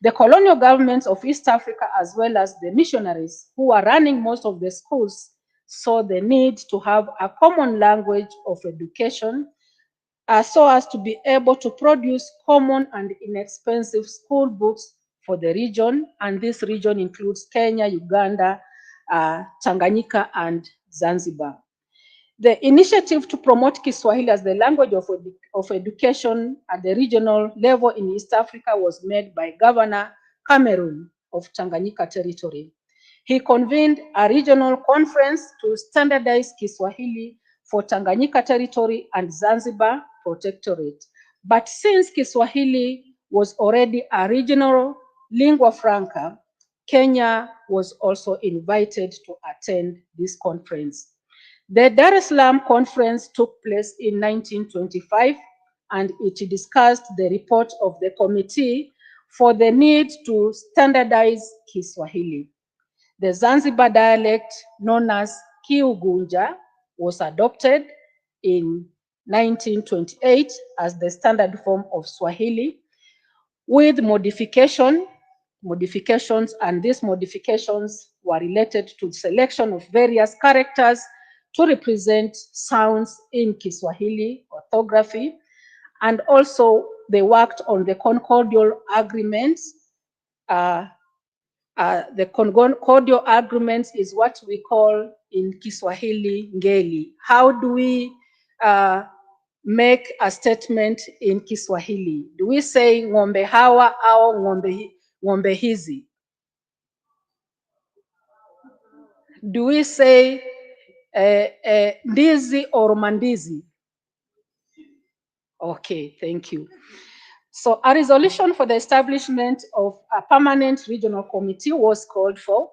The colonial governments of East Africa, as well as the missionaries who are running most of the schools, saw the need to have a common language of education so as to be able to produce common and inexpensive school books for the region. And this region includes Kenya, Uganda, Tanganyika, and Zanzibar. The initiative to promote Kiswahili as the language of education at the regional level in East Africa was made by Governor Cameroon of Tanganyika Territory. He convened a regional conference to standardize Kiswahili for Tanganyika Territory and Zanzibar Protectorate. But since Kiswahili was already a regional lingua franca, Kenya was also invited to attend this conference. The Dar es Salaam conference took place in 1925, and it discussed the report of the committee for the need to standardize Kiswahili. The Zanzibar dialect known as Kiugunja was adopted in 1928 as the standard form of Swahili with modifications, and these modifications were related to the selection of various characters to represent sounds in Kiswahili orthography, and also they worked on the concordial agreements. The concordial agreements is what we call in Kiswahili ngeli. How do we make a statement in Kiswahili? Do we say ng'ombe hawa au ng'ombe hizi? Do we say ndizi or mandizi? Okay, thank you. So a resolution for the establishment of a permanent regional committee was called for,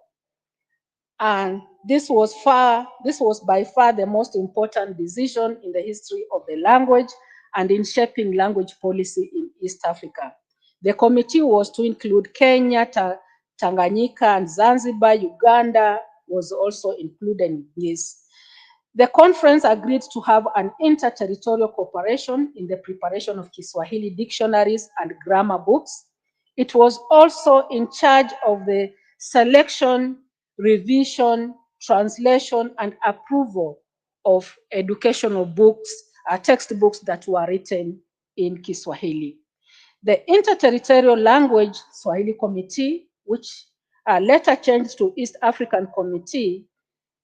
and this was by far the most important decision in the history of the language and in shaping language policy in East Africa. The committee was to include Kenya, Tanganyika, and Zanzibar. Uganda was also included in this. The conference agreed to have an inter-territorial cooperation in the preparation of Kiswahili dictionaries and grammar books. It was also in charge of the selection, revision, translation, and approval of educational books, textbooks that were written in Kiswahili. The Interterritorial Language Swahili Committee, which later changed to East African Committee,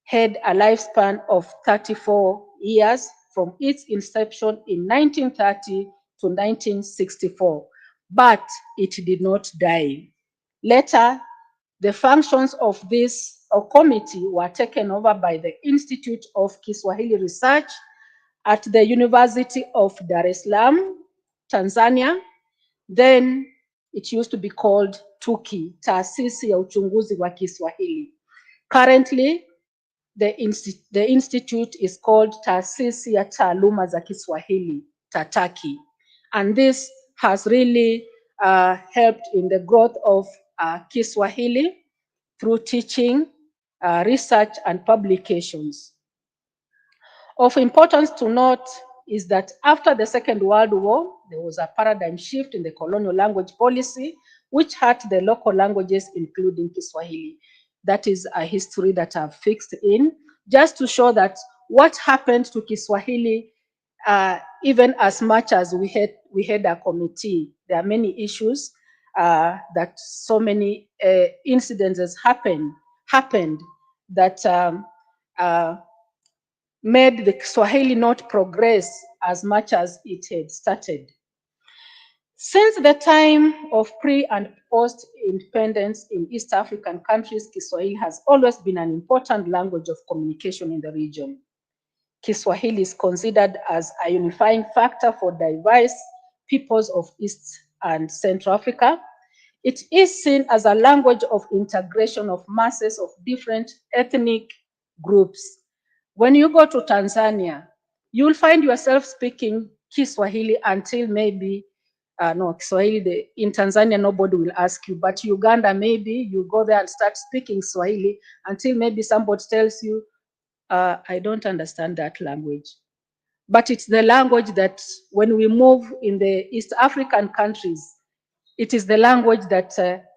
had a lifespan of 34 years from its inception in 1930 to 1964, but it did not die. Later, the functions of this committee were taken over by the Institute of Kiswahili Research at the University of Dar es Salaam, Tanzania. Then it used to be called TUKI, Taasisi ya Uchunguzi wa Kiswahili. Currently, the institute is called Taasisi ya Taaluma za Kiswahili, TATAKI. And this has really helped in the growth of Kiswahili through teaching, research, and publications. Of importance to note is that after the Second World War, there was a paradigm shift in the colonial language policy, which hurt the local languages, including Kiswahili. That is a history that I've fixed in, just to show that what happened to Kiswahili, even as much as we had a committee, there are many issues that so many incidences happened that made the Swahili not progress as much as it had started. Since the time of pre- and post-independence in East African countries, Kiswahili has always been an important language of communication in the region. Kiswahili is considered as a unifying factor for diverse peoples of East and Central Africa. It is seen as a language of integration of masses of different ethnic groups. When you go to Tanzania, you'll find yourself speaking Kiswahili until maybe no, Swahili, in Tanzania, nobody will ask you, but Uganda, maybe you go there and start speaking Swahili until maybe somebody tells you, I don't understand that language. But it's the language that when we move in the East African countries, it is the language that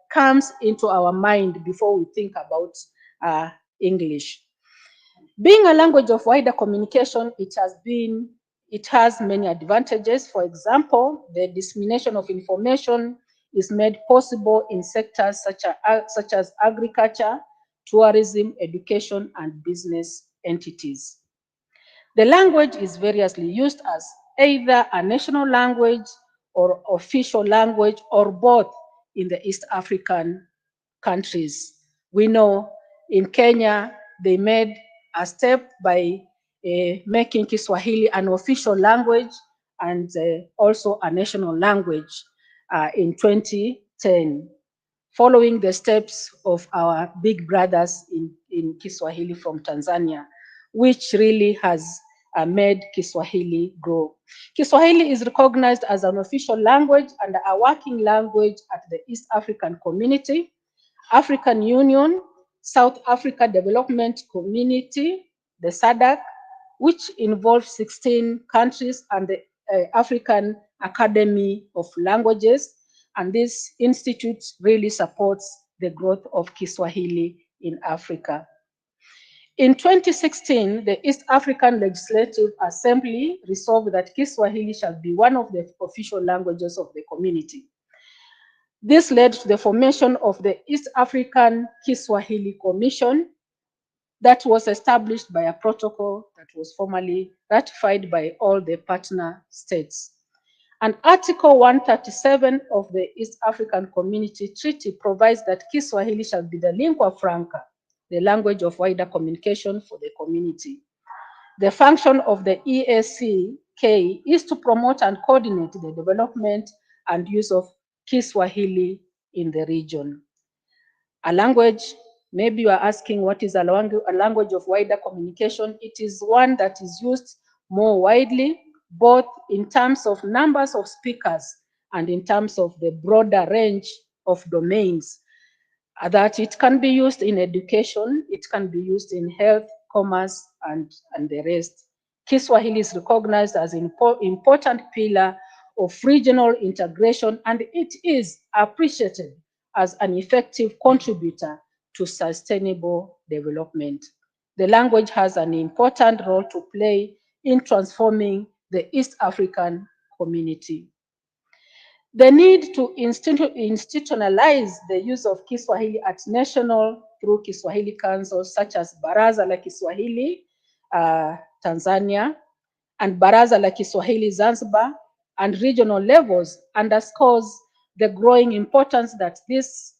comes into our mind before we think about English. Being a language of wider communication, it has many advantages. For example, the dissemination of information is made possible in sectors such as agriculture, tourism, education, and business entities. The language is variously used as either a national language or official language or both in the East African countries. We know in Kenya, they made a step by making Kiswahili an official language and also a national language in 2010, following the steps of our big brothers in Kiswahili from Tanzania, which really has made Kiswahili grow. Kiswahili is recognized as an official language and a working language at the East African Community, African Union, South Africa Development Community, the SADC, which involves 16 countries, and the African Academy of Languages. And this institute really supports the growth of Kiswahili in Africa. In 2016, the East African Legislative Assembly resolved that Kiswahili shall be one of the official languages of the community. This led to the formation of the East African Kiswahili Commission that was established by a protocol that was formally ratified by all the partner states. And Article 137 of the East African Community Treaty provides that Kiswahili shall be the lingua franca, the language of wider communication for the community. The function of the EACK is to promote and coordinate the development and use of Kiswahili in the region. A language, maybe you are asking what is a language of wider communication. It is one that is used more widely, both in terms of numbers of speakers and in terms of the broader range of domains, that it can be used in education, it can be used in health, commerce, and the rest. Kiswahili is recognized as an important pillar of regional integration, and it is appreciated as an effective contributor to sustainable development. The language has an important role to play in transforming the East African community. The need to institutionalize the use of Kiswahili at national through Kiswahili councils such as Baraza la Kiswahili Tanzania and Baraza la Kiswahili Zanzibar and regional levels underscores the growing importance that this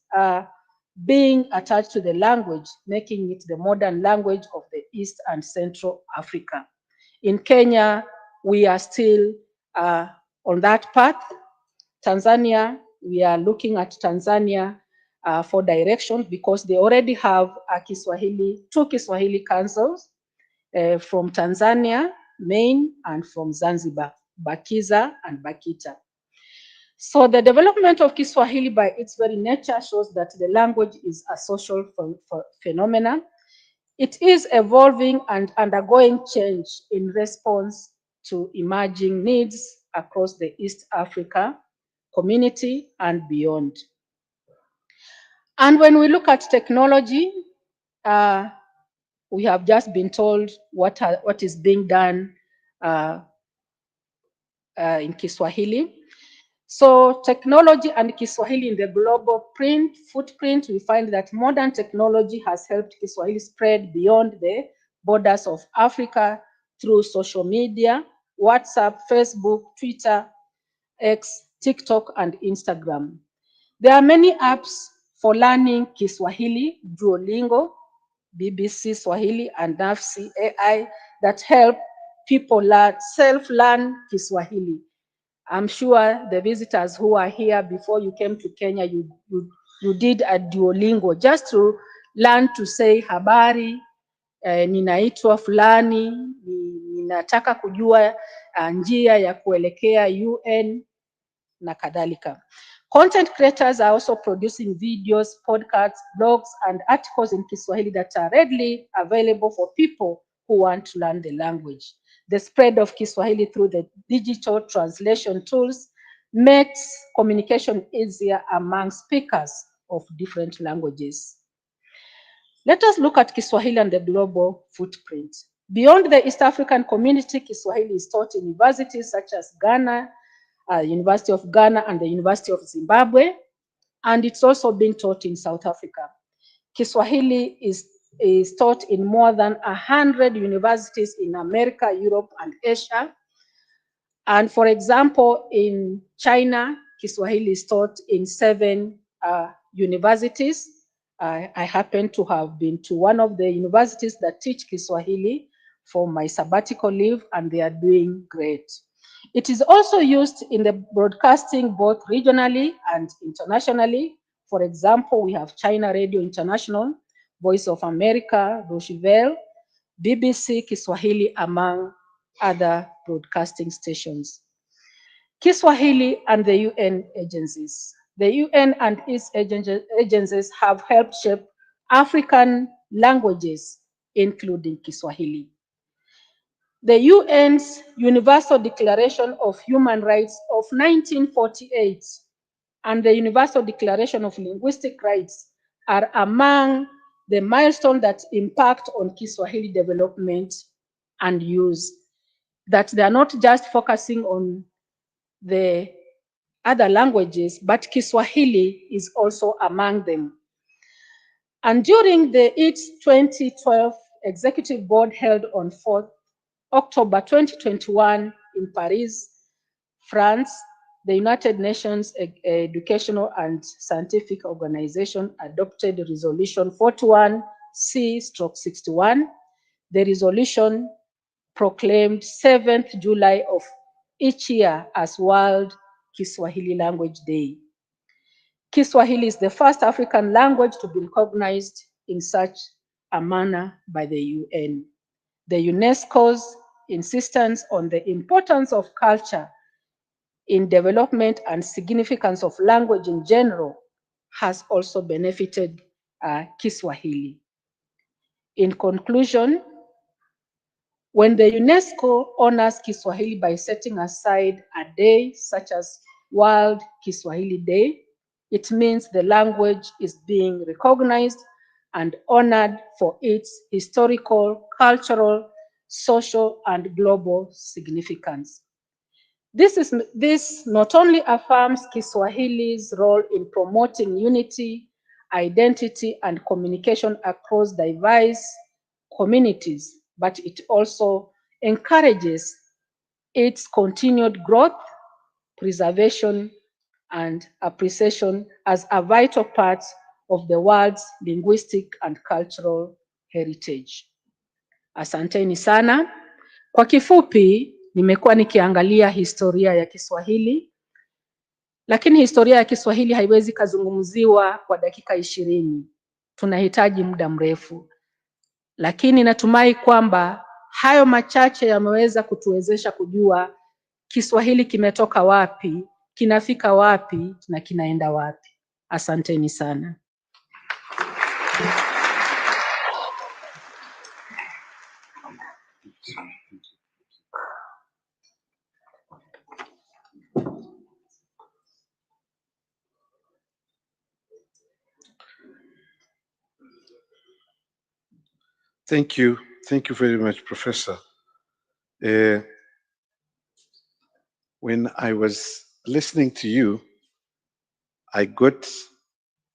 being attached to the language, making it the modern language of the East and Central Africa. In Kenya, we are still on that path. Tanzania, we are looking at Tanzania for direction because they already have two Kiswahili councils from Tanzania, Maine, and from Zanzibar, Bakiza and Bakita. So the development of Kiswahili by its very nature shows that the language is a social phenomenon. It is evolving and undergoing change in response to emerging needs across the East Africa community and beyond. And when we look at technology, we have just been told what is being done in Kiswahili. So technology and Kiswahili in the global footprint, we find that modern technology has helped Kiswahili spread beyond the borders of Africa through social media, WhatsApp, Facebook, Twitter, X, TikTok, and Instagram. There are many apps for learning Kiswahili, Duolingo, BBC Swahili, and Nafsi AI that help people self-learn Kiswahili. I'm sure the visitors who are here before you came to Kenya, you did a Duolingo just to learn to say habari, ninaitwa fulani, ninataka kujua njia ya kuelekea UN na kadhalika. Content creators are also producing videos, podcasts, blogs, and articles in Kiswahili that are readily available for people who want to learn the language. The spread of Kiswahili through the digital translation tools makes communication easier among speakers of different languages. Let us look at Kiswahili and the global footprint. Beyond the East African community, Kiswahili is taught in universities such as Ghana, University of Ghana and the University of Zimbabwe, and it's also being taught in South Africa. Kiswahili is taught in more than 100 universities in America, Europe, and Asia. And for example, in China, Kiswahili is taught in 7 universities. I happen to have been to one of the universities that teach Kiswahili for my sabbatical leave, and they are doing great. It is also used in the broadcasting both regionally and internationally. For example, we have China Radio International, Voice of America, Deutsche Welle, BBC Kiswahili, among other broadcasting stations. Kiswahili and the UN agencies. The UN and its agencies have helped shape African languages, including Kiswahili. The UN's Universal Declaration of Human Rights of 1948 and the Universal Declaration of Linguistic Rights are among the milestones that impact on Kiswahili development and use, that they are not just focusing on the other languages, but Kiswahili is also among them. And during its 2012 Executive Board held on 4th October 2021 in Paris, France, the United Nations Educational and Scientific Organization adopted Resolution 41C/61. The resolution proclaimed 7th July of each year as World Kiswahili Language Day. Kiswahili is the first African language to be recognized in such a manner by the UN. The UNESCO's insistence on the importance of culture in development and significance of language in general has also benefited Kiswahili. In conclusion, when the UNESCO honors Kiswahili by setting aside a day such as World Kiswahili Day, it means the language is being recognized and honored for its historical, cultural, social, and global significance. This not only affirms Kiswahili's role in promoting unity, identity, and communication across diverse communities, but it also encourages its continued growth, preservation, and appreciation as a vital part of the world's linguistic and cultural heritage. Asanteni sana. Kwa kifupi, nimekuwa nikiangalia historia ya Kiswahili, lakini historia ya Kiswahili haiwezi kazungumziwa kwa dakika 20. Tunahitaji muda mrefu. Lakini natumai kwamba hayo machache yameweza kutuwezesha kujua Kiswahili kimetoka wapi, kinafika wapi na kinaenda wapi. Asanteni sana. Thank you. Thank you very much, Professor. When I was listening to you, I got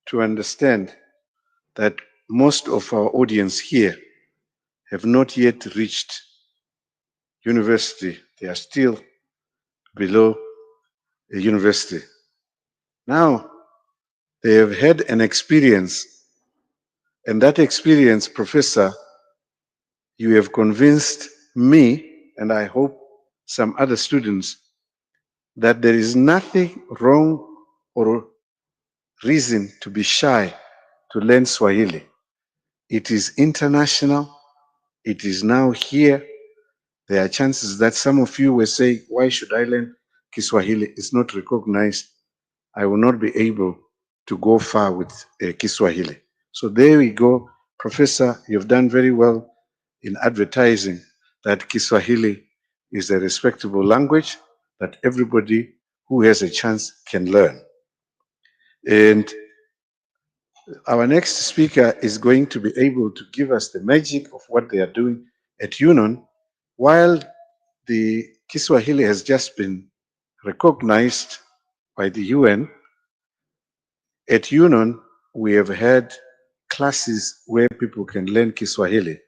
to understand that most of our audience here have not yet reached university. They are still below a university. Now, they have had an experience, and that experience, Professor, you have convinced me, and I hope some other students, that there is nothing wrong or reason to be shy to learn Swahili. It is international. It is now here. There are chances that some of you will say, why should I learn Kiswahili? It's not recognized. I will not be able to go far with Kiswahili. So there we go. Professor, you've done very well in advertising that Kiswahili is a respectable language that everybody who has a chance can learn. And our next speaker is going to be able to give us the magic of what they are doing at UNON, while the Kiswahili has just been recognized by the UN. At UNON, we have had classes where people can learn Kiswahili.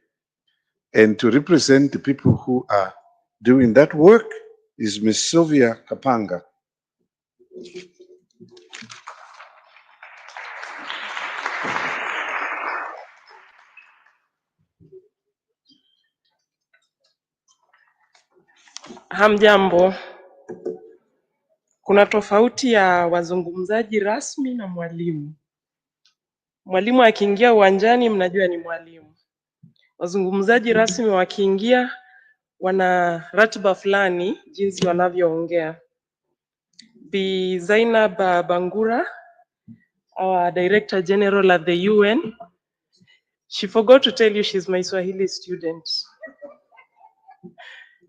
And to represent the people who are doing that work is Ms. Sylvia Kapanga. Hamjambo. Kuna tofauti ya wazungumzaji rasmi na mwalimu. Mwalimu akiingia uwanjani mnajua ni mwalimu. Wazungumzaji rasmi wakiingia wana ratiba fulani jinsi wanavyoongea. Bi Zainab Bangura, our Director General at the UN, she forgot to tell you she's my Swahili student.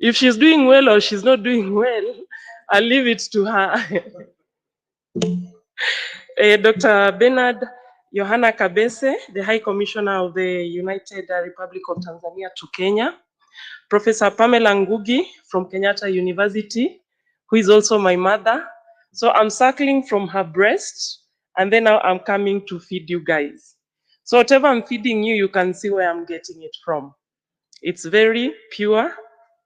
If she's doing well or she's not doing well, I'll leave it to her. Dr. Bernard Yohana Kabese, the High Commissioner of the United Republic of Tanzania to Kenya. Professor Pamela Ngugi from Kenyatta University, who is also my mother. So I'm circling from her breast, and then now I'm coming to feed you guys. So whatever I'm feeding you, you can see where I'm getting it from. It's very pure,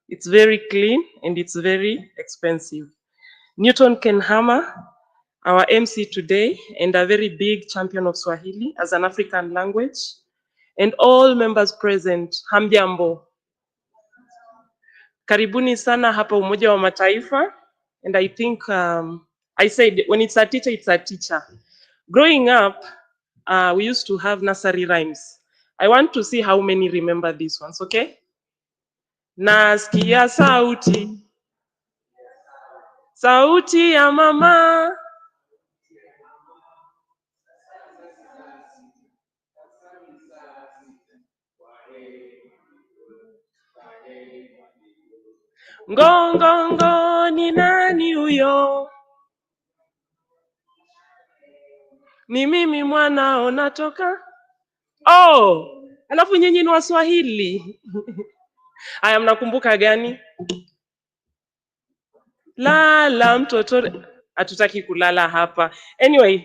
it's very clean, and it's very expensive. Newton Kenhama, our MC today, and a very big champion of Swahili as an African language, and all members present, hamjambo. Karibuni sana hapa Umoja wa Mataifa, and I think I said, when it's a teacher, it's a teacher. Growing up, we used to have nursery rhymes. I want to see how many remember these ones, okay? Nasikia sauti, sauti ya mama. Ngongongo ni nani huyo? Ni mimi mwanao natoka. Oh, alafu nyinyi ni Waswahili. Haya, mnakumbuka gani? Lala mtoto, hatutaki kulala hapa. Anyway,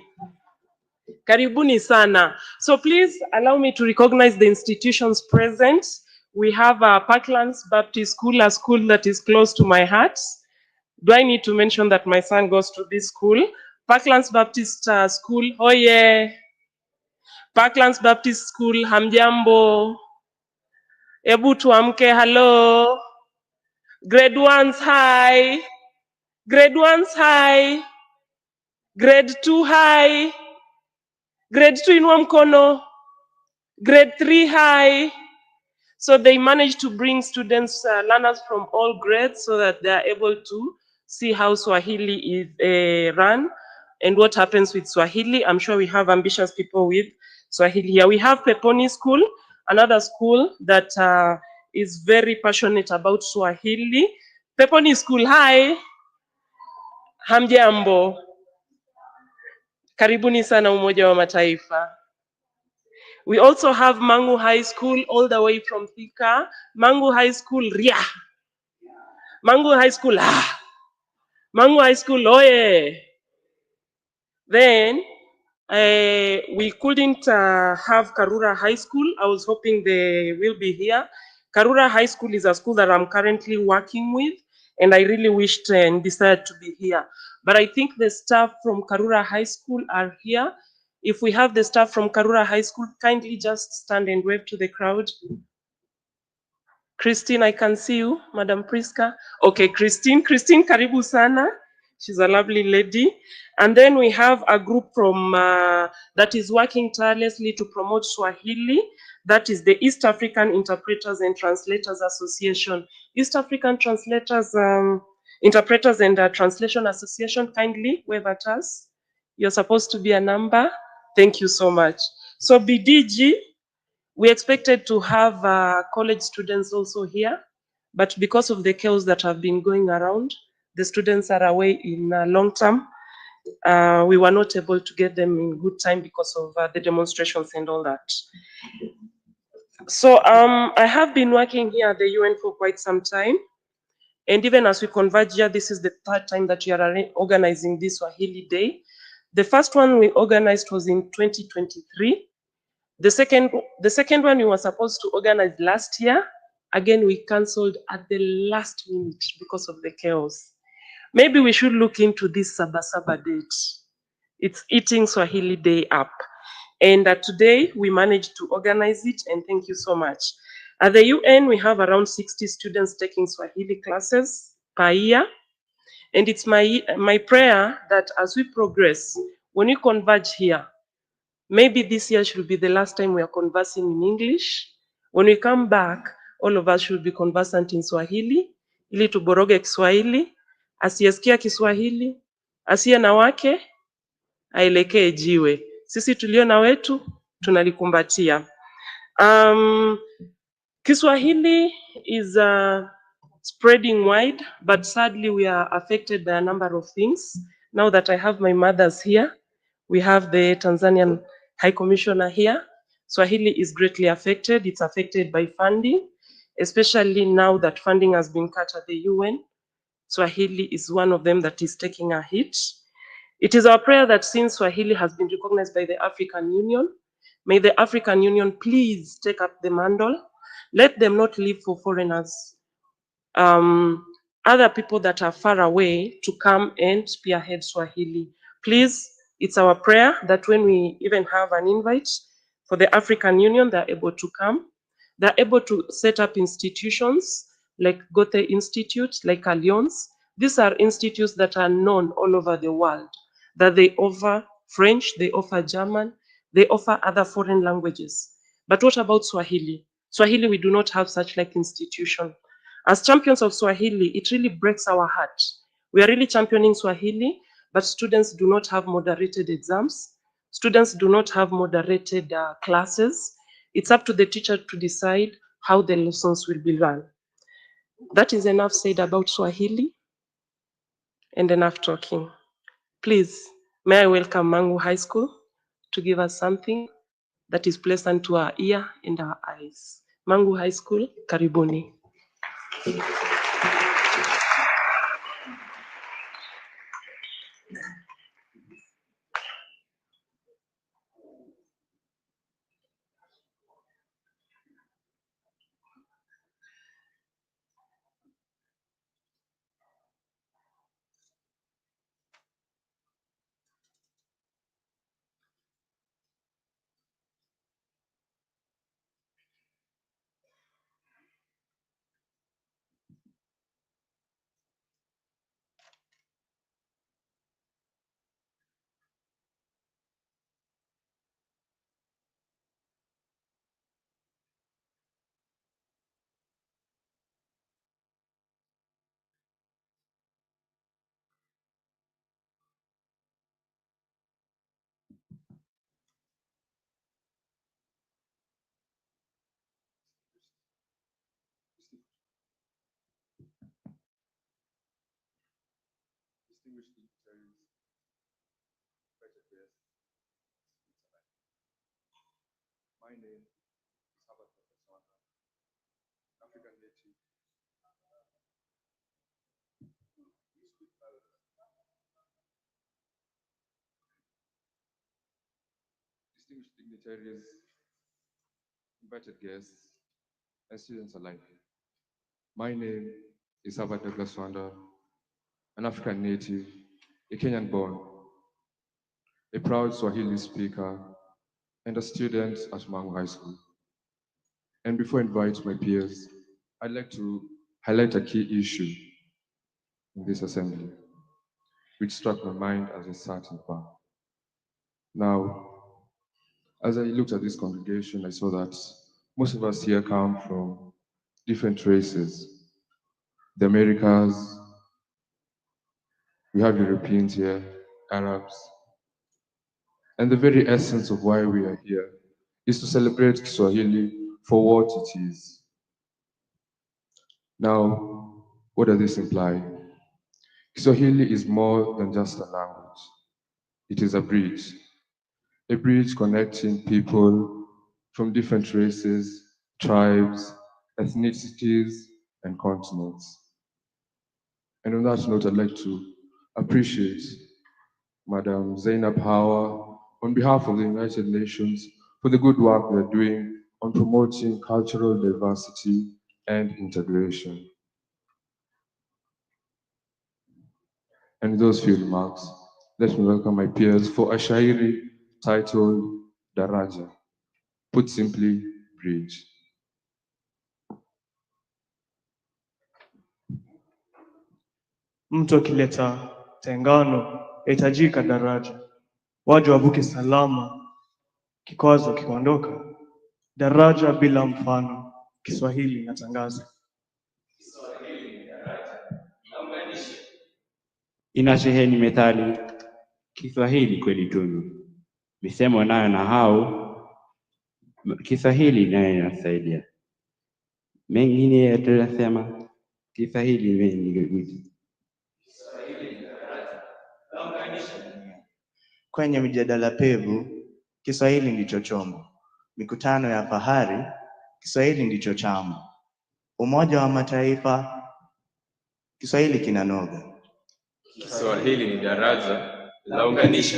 karibuni sana. So please allow me to recognize the institutions present. We have Parklands Baptist School, a school that is close to my heart. Do I need to mention that my son goes to this school? Parklands Baptist School, oh yeah. Parklands Baptist School, hamjambo. Ebu tuamke, hello. Grade ones, hi. Grade ones, hi. Grade 2, hi. Grade 2 inua mkono. Grade 3, hi. So they managed to bring students, learners from all grades so that they are able to see how Swahili is run and what happens with Swahili. I'm sure we have ambitious people with Swahili here. We have Peponi School, another school that is very passionate about Swahili. Peponi School, hi. Hamjambo. Karibuni sana Umoja wa Mataifa. We also have Mangu High School all the way from Thika. Mangu High School, ria. Mangu High School, ah. Mangu High School, oye. Then we couldn't have Karura High School. I was hoping they will be here. Karura High School is a school that I'm currently working with, and I really wished and decided to be here. But I think the staff from Karura High School are here. If we have the staff from Karura High School, kindly just stand and wave to the crowd. Christine, I can see you, Madam Priska. Okay, Christine, karibu sana. She's a lovely lady. And then we have a group from that is working tirelessly to promote Swahili. That is the East African Interpreters and Translators Association. East African Translators, Interpreters and Translation Association, kindly wave at us. You're supposed to be a number. Thank you so much. So BDG, we expected to have college students also here, but because of the chaos that have been going around, the students are away in long term. We were not able to get them in good time because of the demonstrations and all that. So I have been working here at the UN for quite some time. And even as we converge here, this is the third time that we are organizing this Swahili Day. The first one we organized was in 2023. The second one we were supposed to organize last year. Again, we cancelled at the last minute because of the chaos. Maybe we should look into this Sabasaba date. It's eating Swahili Day up. And today we managed to organize it, and thank you so much. At the UN, we have around 60 students taking Swahili classes per year. And it's my prayer that as we progress, when we converge here, maybe this year should be the last time we are conversing in English. When we come back, all of us should be conversant in Swahili, ili tuboroge Kiswahili. Asiyesikia Kiswahili, asiye na wake, aelekee jiwe. Sisi tulio na wetu, tunalikumbatia. Kiswahili is spreading wide, but sadly we are affected by a number of things. Now that I have my mothers here, we have the Tanzanian High Commissioner here. Swahili is greatly affected. It's affected by funding, especially now that funding has been cut at the UN. Swahili is one of them that is taking a hit. It is our prayer that since Swahili has been recognized by the African Union, may the African Union please take up the mantle. Let them not live for foreigners, other people that are far away to come and spearhead Swahili. Please, it's our prayer that when we even have an invite for the African Union, they're able to come. They're able to set up institutions like Goethe Institute, like Allianz, These are institutes that are known all over the world, that they offer French, they offer German, they offer other foreign languages. But what about Swahili? Swahili, we do not have such like institution. As champions of Swahili, it really breaks our heart. We are really championing Swahili, but students do not have moderated exams. Students do not have moderated classes. It's up to the teacher to decide how the lessons will be run. That is enough said about Swahili and enough talking. Please, may I welcome Mangu High School to give us something that is pleasant to our ear and our eyes. Mangu High School, karibuni. My name is African native. Distinguished dignitaries, invited guests, and students alike. My name is Albert Douglas Wanda, an African native, a Kenyan born, a proud Swahili speaker, and a student at Mangu High School. And before I invite my peers, I'd like to highlight a key issue in this assembly, which struck my mind as I sat in the bar. Now, as I looked at this congregation, I saw that most of us here come from different races. The Americas, we have Europeans here, Arabs. And the very essence of why we are here is to celebrate Kiswahili for what it is. Now, what does this imply? Kiswahili is more than just a language. It is a bridge connecting people from different races, tribes, ethnicities, and continents. And on that note, I'd like to appreciate Madam Zainab Hawa on behalf of the United Nations for the good work they're doing on promoting cultural diversity and integration. And with those few remarks, let me welcome my peers for a shairi titled Daraja, put simply, bridge. Mtu akileta tengano, yahitajika daraja. Waje wavuke salama, kikwazo kikuondoka. Daraja bila mfano, Kiswahili natangaza. Inasheheni methali, Kiswahili kweli tunu. Misemo nayo na hao, Kiswahili nayo inasaidia. Mengine yatasema, Kiswahili mengi. Kwenye mijadala pevu, Kiswahili ndicho chombo. Mikutano ya fahari, Kiswahili ndicho chamo. Umoja wa Mataifa, Kiswahili kinanoga. Kiswahili ni daraja la unganisha.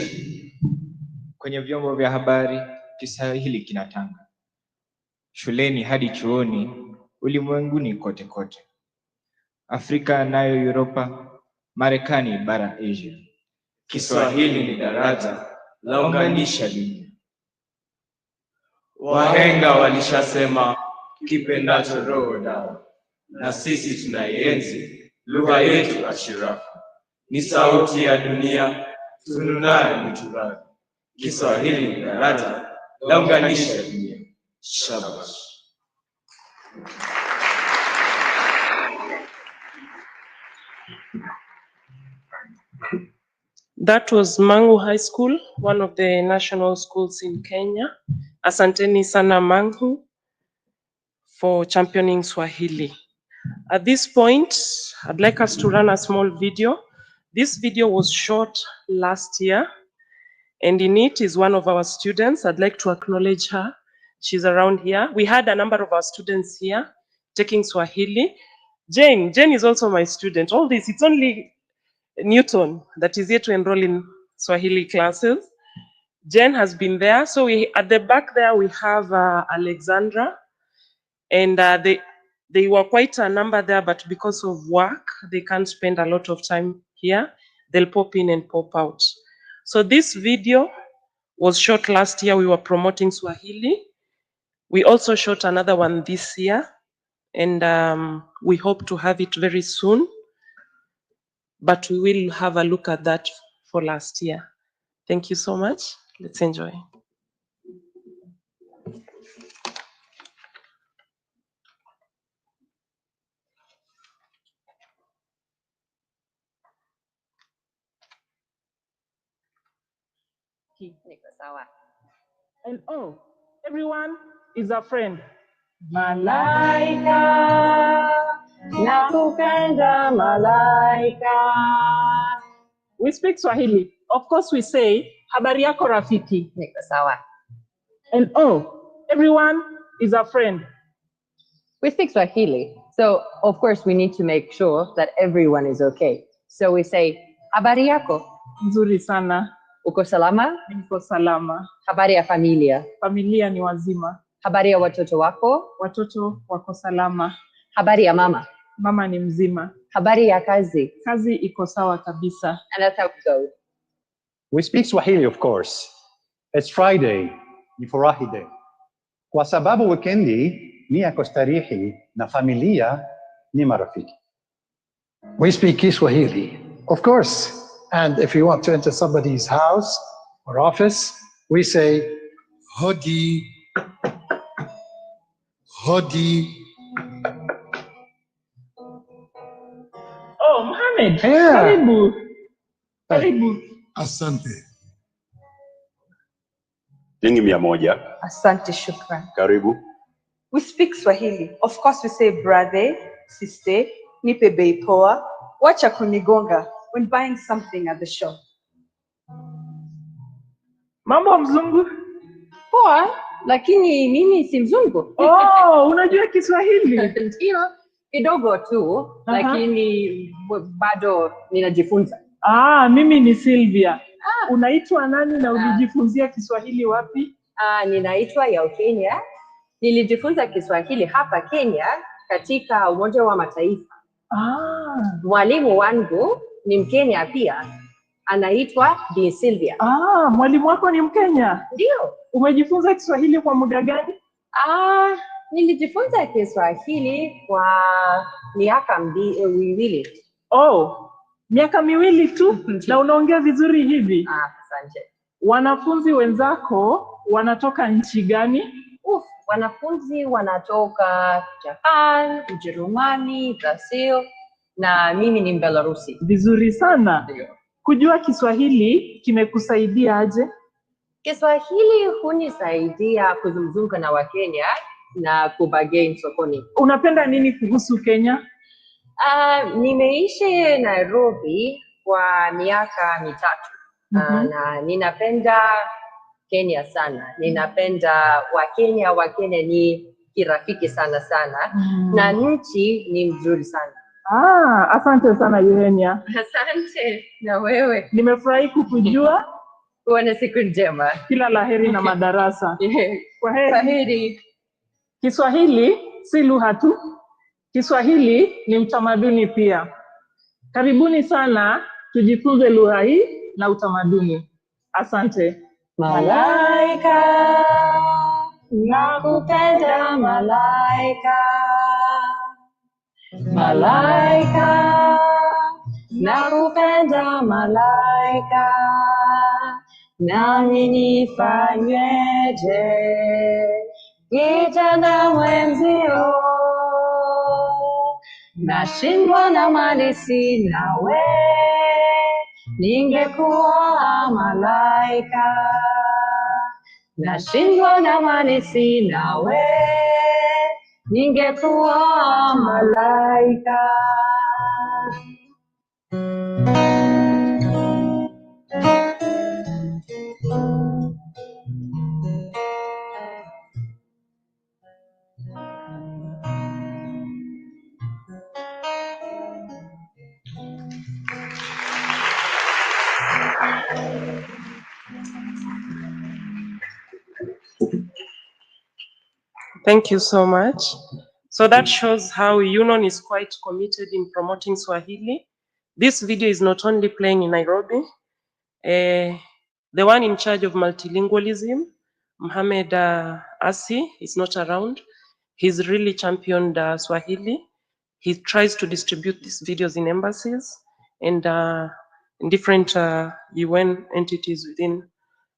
Kwenye vyombo vya habari, Kiswahili kinatanga. Shuleni hadi chuoni, ulimwenguni kote kote. Afrika nayo Europa, Marekani bara Asia. Kiswahili ni daraja la unganisha dunia. Wahenga walishasema kipendacho roho dawa, na sisi tunaienzi lugha yetu ashirafu, ni sauti ya dunia, tununayo miturathi. Kiswahili ni daraja launganisha dunia. Shabash. That was Mangu High School, one of the national schools in Kenya. Asanteni sana Mangu for championing Swahili. At this point, I'd like us to run a small video. This video was shot last year, and in it is one of our students. I'd like to acknowledge her. She's around here. We had a number of our students here taking Swahili. Jane is also my student. All this, it's only Newton that is yet to enroll in Swahili classes. Jen has been there. So at the back there, we have Alexandra, and they were quite a number there, but because of work, they can't spend a lot of time here. They'll pop in and pop out. So this video was shot last year. We were promoting Swahili. We also shot another one this year, and we hope to have it very soon. But we will have a look at that for last year. Thank you so much. Let's enjoy. And oh, everyone is a friend. Malaika, nakupenda malaika. We speak Swahili. Of course, we say habari yako rafiki. Niko sawa. And oh, everyone is a friend. We speak Swahili, so of course we need to make sure that everyone is okay. So we say habari yako. Nzuri sana. Uko salama? Niko salama. Habari ya familia? Familia ni wazima. Habari ya watoto wako? Watoto wako salama. Habari ya mama? Mama ni mzima. Habari ya kazi? Kazi iko sawa kabisa. And that's how it goes. We speak Swahili, of course. It's Friday, ni furahi day. Kwa sababu wikendi ni ya kustarehe na familia ni marafiki. We speak Kiswahili, of course. And if you want to enter somebody's house or office, we say, Hodi, Hodi. Oh, Mohammed. Yeah. Karibu. Karibu. Asante. Shilingi 100. Asante, shukran. Karibu. We speak Swahili. Of course, we say brother, sister, nipe bei poa, wacha kunigonga when buying something at the shop. Mambo mzungu? Poa, lakini mimi si mzungu. Oh, unajua Kiswahili? Ndio, kidogo tu, lakini bado ninajifunza. Mimi ni Sylvia. Unaitwa nani na ulijifunzia Kiswahili wapi? Ninaitwa ya Kenya. Nilijifunza Kiswahili hapa Kenya katika Umoja wa Mataifa. Mwalimu wangu ni Mkenya pia. Anaitwa Bi Sylvia. Mwalimu wako ni Mkenya? Ndio. Umejifunza Kiswahili kwa muda gani? Nilijifunza Kiswahili kwa miaka miwili. Oh, miaka miwili tu? Na unaongea vizuri hivi? Asante. Wanafunzi wenzako wanatoka nchi gani? Wanafunzi wanatoka Japan, Ujerumani, Brazil na mimi ni Belarusi. Vizuri sana. Kujua Kiswahili kimekusaidia aje? Kiswahili hunisaidia kuzungumza na Wakenya na kubagain sokoni. Unapenda nini kuhusu Kenya? Nimeishi Nairobi kwa miaka mitatu. Na ninapenda Kenya sana. Ninapenda Wakenya ni kirafiki sana. Na nchi ni mzuri sana. Asante sana Yenya. Asante na wewe. Nimefurahi kukujua. Uwe na siku njema. Kila laheri na madarasa. Kwaheri. Kwaheri. Kiswahili si lugha tu. Kiswahili ni utamaduni pia. Karibuni sana tujifunze lugha hii na utamaduni. Asante. Malaika, nakupenda malaika. Malaika. nakupenda malaika, nami nifanyeje? Kijana mwenzio, nashindwa na mali sina we, ningekuwa malaika. Nashindwa na mali sina we, ningekuwa malaika. Thank you so much. So that shows how UNON is quite committed in promoting Swahili. This video is not only playing in Nairobi. The one in charge of multilingualism, Mohamed Asi, is not around. He's really championed Swahili. He tries to distribute these videos in embassies and in different UN entities within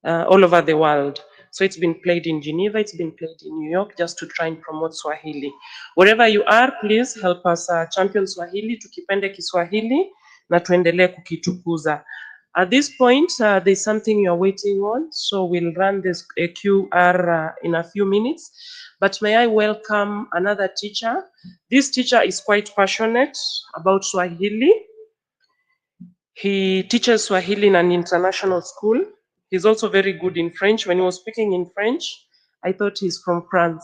all over the world. So it's been played in Geneva, it's been played in New York, just to try and promote Swahili. Wherever you are, please help us champion Swahili, tukipende Kiswahili, na tuendelee kukitukuza. At this point, there's something you're waiting on, so we'll run this QR in a few minutes. But may I welcome another teacher. This teacher is quite passionate about Swahili. He teaches Swahili in an international school. He's also very good in French. When he was speaking in French, I thought he's from France.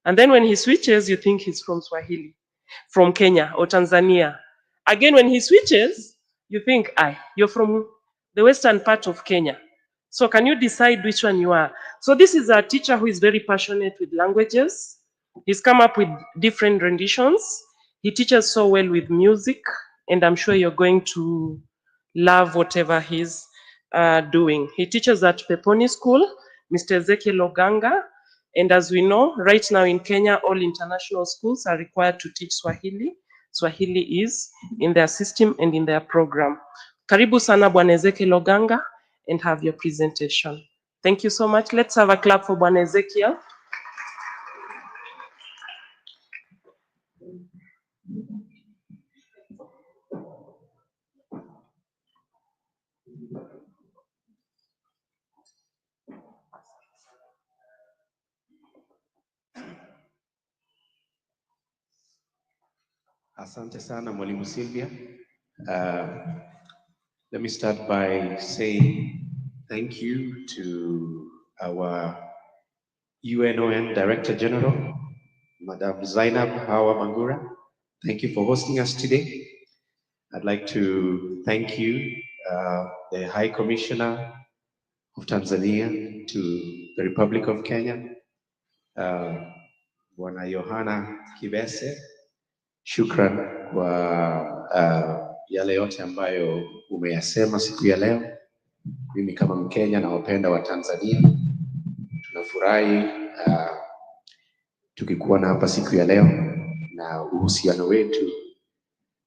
And then when he switches, you think he's from Swahili, from Kenya or Tanzania. Again, when he switches, you think, you're from the western part of Kenya. So can you decide which one you are? So this is a teacher who is very passionate with languages. He's come up with different renditions. He teaches so well with music, and I'm sure you're going to love whatever he's doing. He teaches at Peponi School, Mr. Ezekiel Oganga, and as we know, right now in Kenya, all international schools are required to teach Swahili. Swahili is in their system and in their program. Karibu sana Bwana Ezekiel Oganga, and have your presentation. Thank you so much. Let's have a clap for Bwana Ezekiel. Asante sana Mwalimu Sylvia. Let me start by saying thank you to our UNON Director General, Madam Zainab Hawa Mangura. Thank you for hosting us today. I'd like to thank you, the High Commissioner of Tanzania to the Republic of Kenya, Bwana Yohana Kibese. Shukran kwa yale yote ambayo umeyasema siku ya leo. Mimi kama Mkenya na wapenda wa Tanzania tunafurahi tukikuwa na hapa siku ya leo, na uhusiano wetu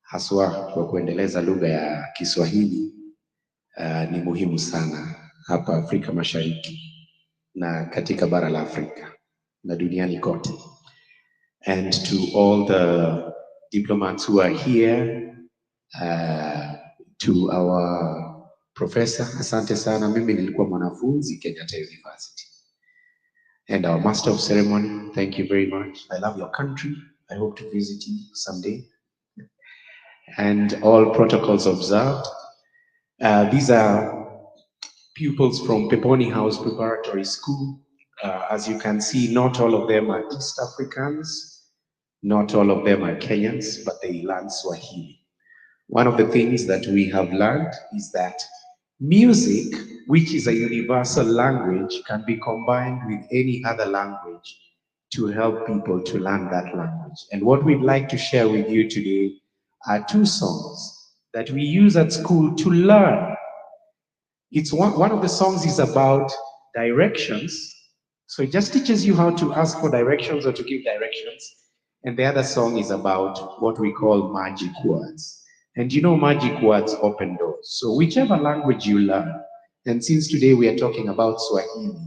haswa kwa kuendeleza lugha ya Kiswahili ni muhimu sana hapa Afrika Mashariki na katika bara la Afrika na duniani kote. And to all the diplomats who are here, to our professor, asante sana, mimi nilikuwa mwanafunzi Kenyatta University. And our master of ceremony, thank you very much. I love your country. I hope to visit you someday. And all protocols observed. These are pupils from Peponi House Preparatory School. As you can see, not all of them are East Africans. Not all of them are Kenyans, but they learn Swahili. One of the things that we have learned is that music, which is a universal language, can be combined with any other language to help people to learn that language. And what we'd like to share with you today are two songs that we use at school to learn. It's one of the songs is about directions. So it just teaches you how to ask for directions or to give directions. And the other song is about what we call magic words. And you know, magic words open doors. So whichever language you learn, and since today we are talking about Swahili,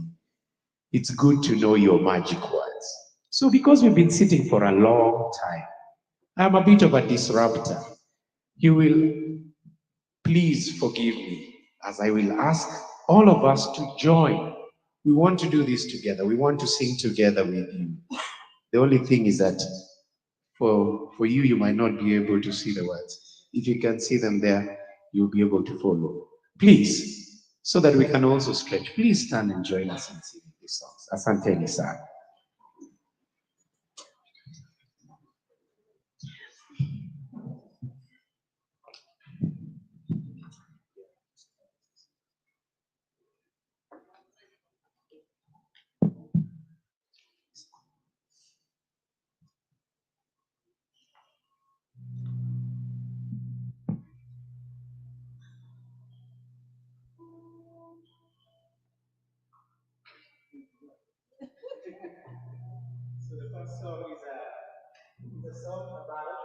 it's good to know your magic words. So because we've been sitting for a long time, I'm a bit of a disruptor. You will please forgive me as I will ask all of us to join. We want to do this together. We want to sing together with you. The only thing is that for you, you might not be able to see the words. If you can see them there, you'll be able to follow. Please, so that we can also stretch, please stand and join us in singing these songs. Asanteni sana. So the first song is a song about.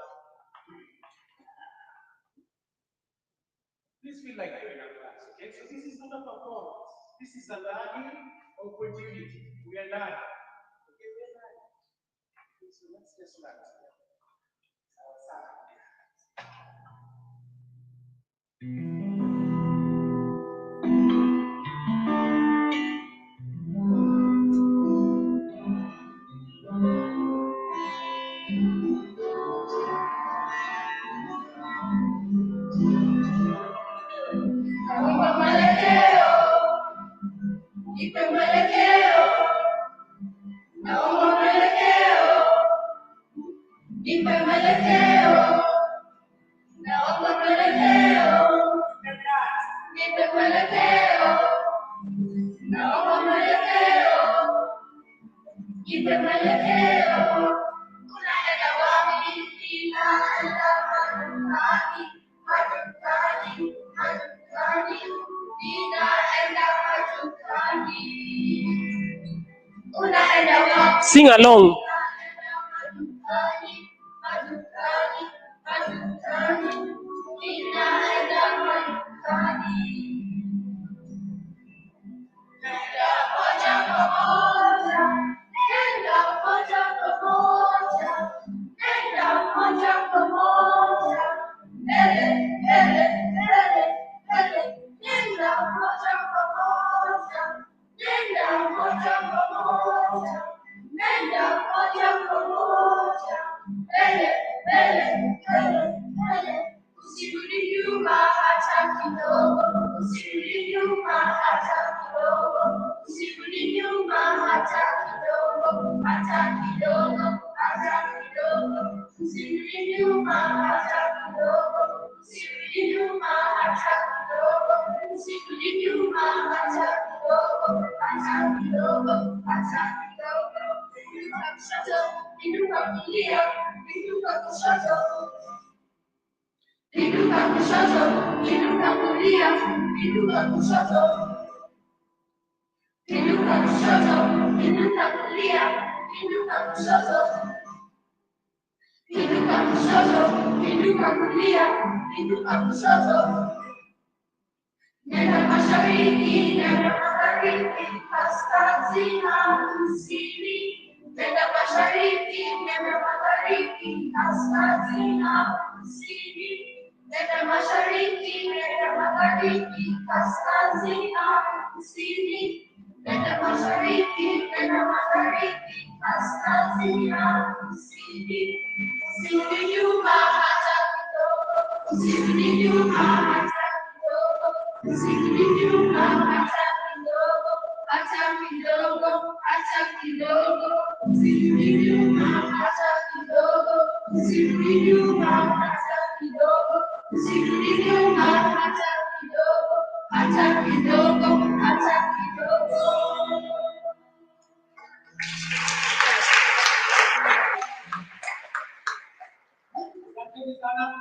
Please feel like you're in a class, okay? So this is not a performance. This is a learning opportunity. We are learning. Okay, we are learning. So let's just learn. Sing along.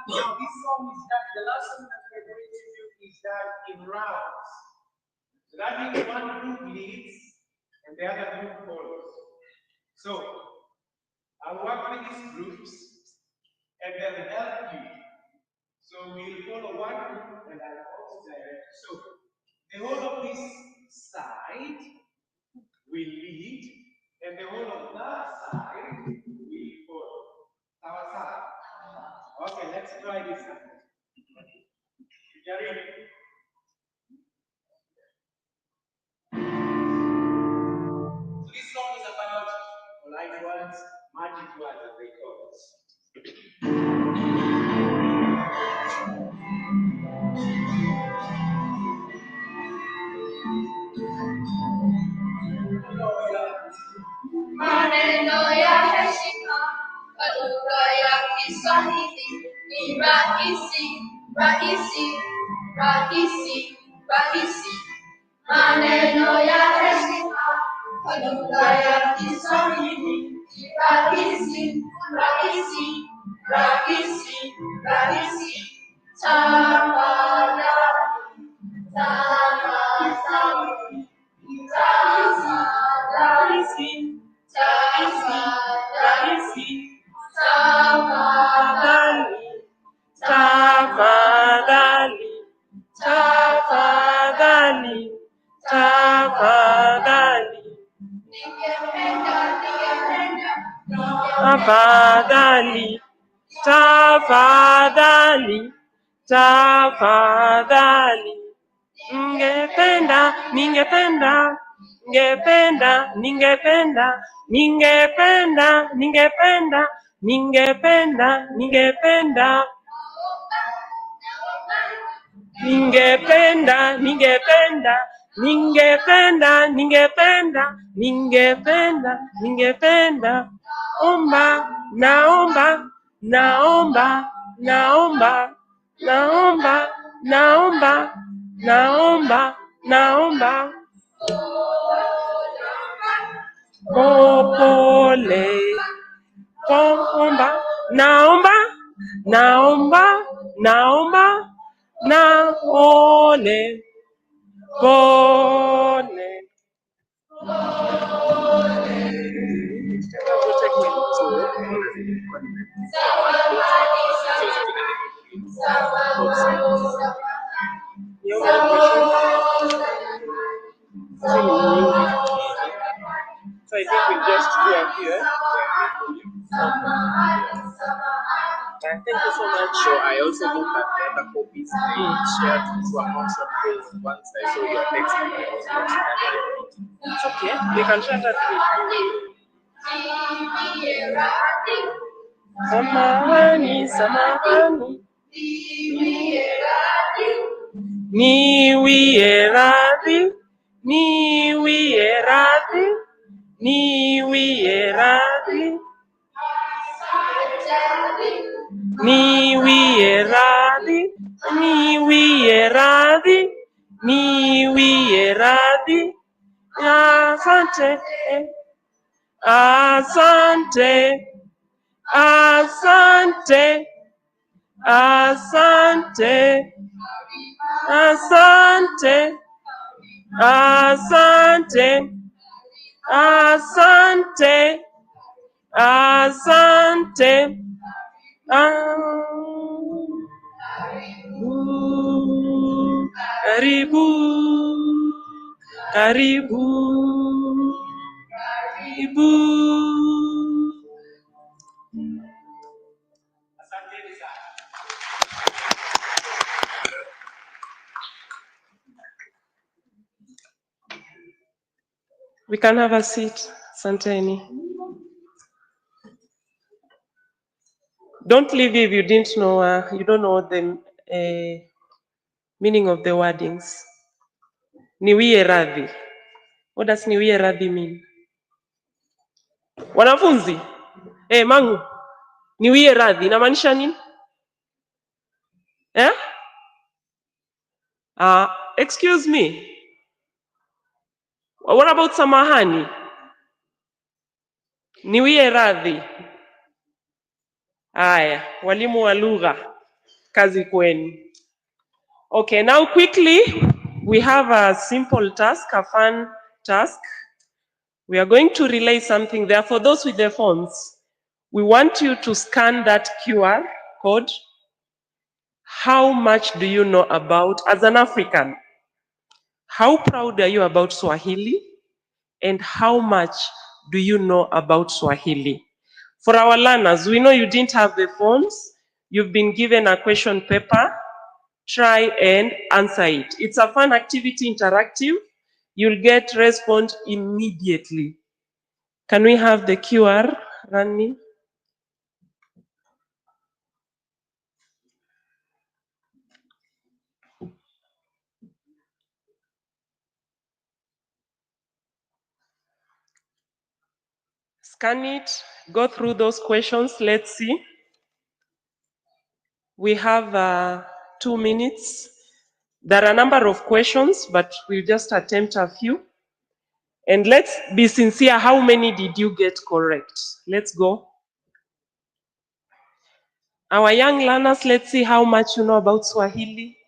Now, this song is that the last song that we're going to do is that in rounds. So that means one group leads and the other group follows. So I'll work with these groups and they'll help you So we'll follow one group and I'll also direct. So the whole of this side will lead, and the whole of that side will follow. Our side. Okay, let's try this side. Jerry. So this song is about polite words, magic words as they call it. Maneno ya heshima kwa lugha ya Kiswahili ni rahisi, rahisi, rahisi, rahisi. Maneno ya heshima kwa lugha ya Kiswahili ni rahisi, rahisi, rahisi, rahisi. Tafadhali, tafadhali, tafadhali. Tafadhali, tafadhali, tafadhali, tafadhali. Tafadhali, tafadhali, tafadhali. Ningependa, ningependa, ningependa, ningependa, ningependa, ningependa, ningependa, ningependa. Ningependa, ningependa, ningependa, ningependa, ningependa, ningependa. Omba, naomba, naomba, naomba, naomba, naomba, naomba, naomba. Pole, omba, naomba, naomba, naomba, na pole, pole. So I think we'll just do it here. Thank you so much. So I also looked at the other copies I shared to amongst of those once I saw your text. It's okay. They can share that with you. Samahani, samahani. Niwie radhi, niwie radhi, niwie radhi. Niwie radhi, niwie radhi, niwie radhi. Asante, asante, asante, asante, asante, asante, asante, asante. Karibu, karibu, karibu. We can have a seat, Santeni. Don't leave if you didn't know, you don't know the meaning of the wordings. Niwie radhi. What does niwie radhi mean? Wanafunzi? Mangu. Niwie radhi inamaanisha nini? Excuse me. What about samahani? Niwie radhi. Aya, walimu wa lugha, kazi kwenu. Okay, now quickly, we have a simple task, a fun task. We are going to relay something there. For those with the phones, we want you to scan that QR code. how much do you know about, as an African, how proud are you about Swahili? And how much do you know about Swahili? For our learners, we know you didn't have the phones. You've been given a question paper. Try and answer it. It's a fun activity, interactive. You'll get response immediately. Can we have the QR running? Scan it, go through those questions. Let's see. We have 2 minutes. There are a number of questions, but we'll just attempt a few. And let's be sincere, how many did you get correct? Let's go. Our young learners, let's see how much you know about Swahili.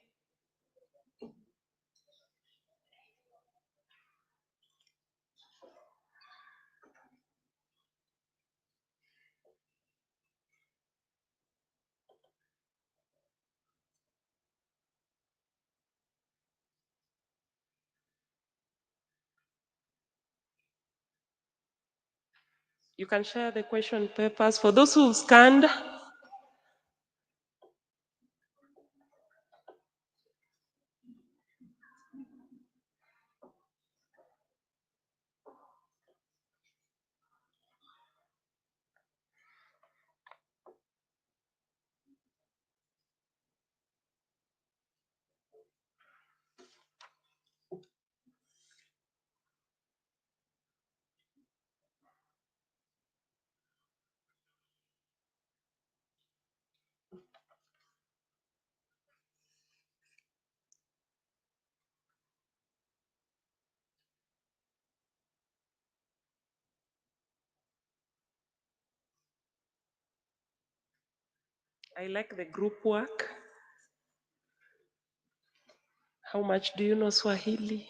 You can share the question papers. For those who've scanned, I like the group work. How much do you know Swahili?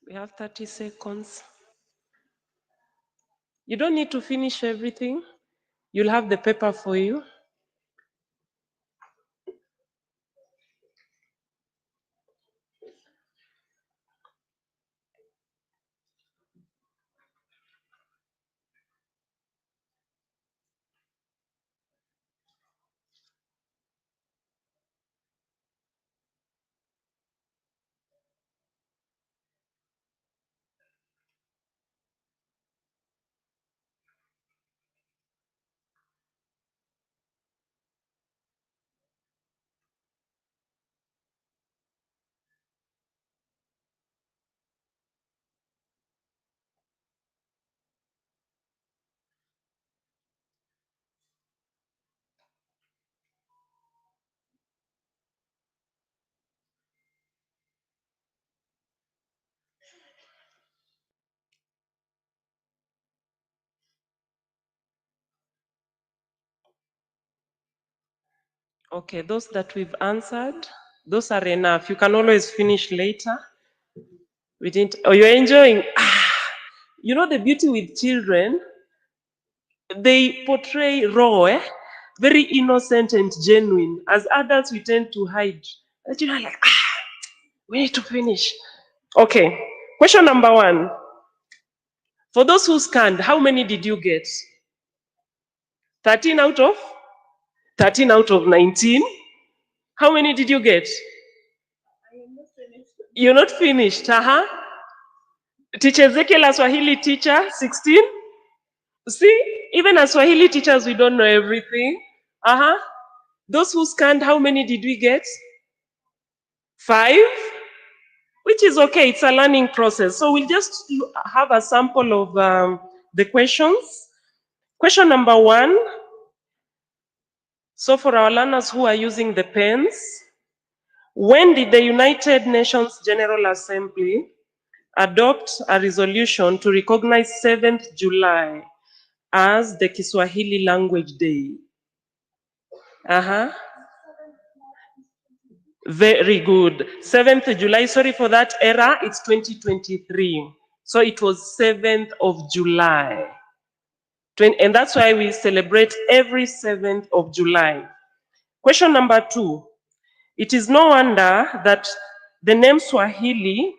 We have 30 seconds. You don't need to finish everything. You'll have the paper for you. Okay, those that we've answered, Those are enough. You can always finish later. We didn't. Oh, you're enjoying. You know the beauty with children, they portray raw, very innocent and genuine. As adults, we tend to hide. The children are like, we need to finish. Okay. Question number 1. For those who scanned, how many did you get? 13 out of? 13 out of 19. How many did you get? You're not finished. Teacher Ezekiel, a Swahili teacher, 16. See, even as Swahili teachers, we don't know everything. Those who scanned, how many did we get? 5, which is okay. It's a learning process. So we'll just have a sample of the questions. Question number 1. So for our learners who are using the pens, when did the United Nations General Assembly adopt a resolution to recognize 7th July as the Kiswahili Language Day? Very good. 7th July, sorry for that error, it's 2023. So it was 7th of July. And that's why we celebrate every 7th of July. Question number 2. It is no wonder that the name Swahili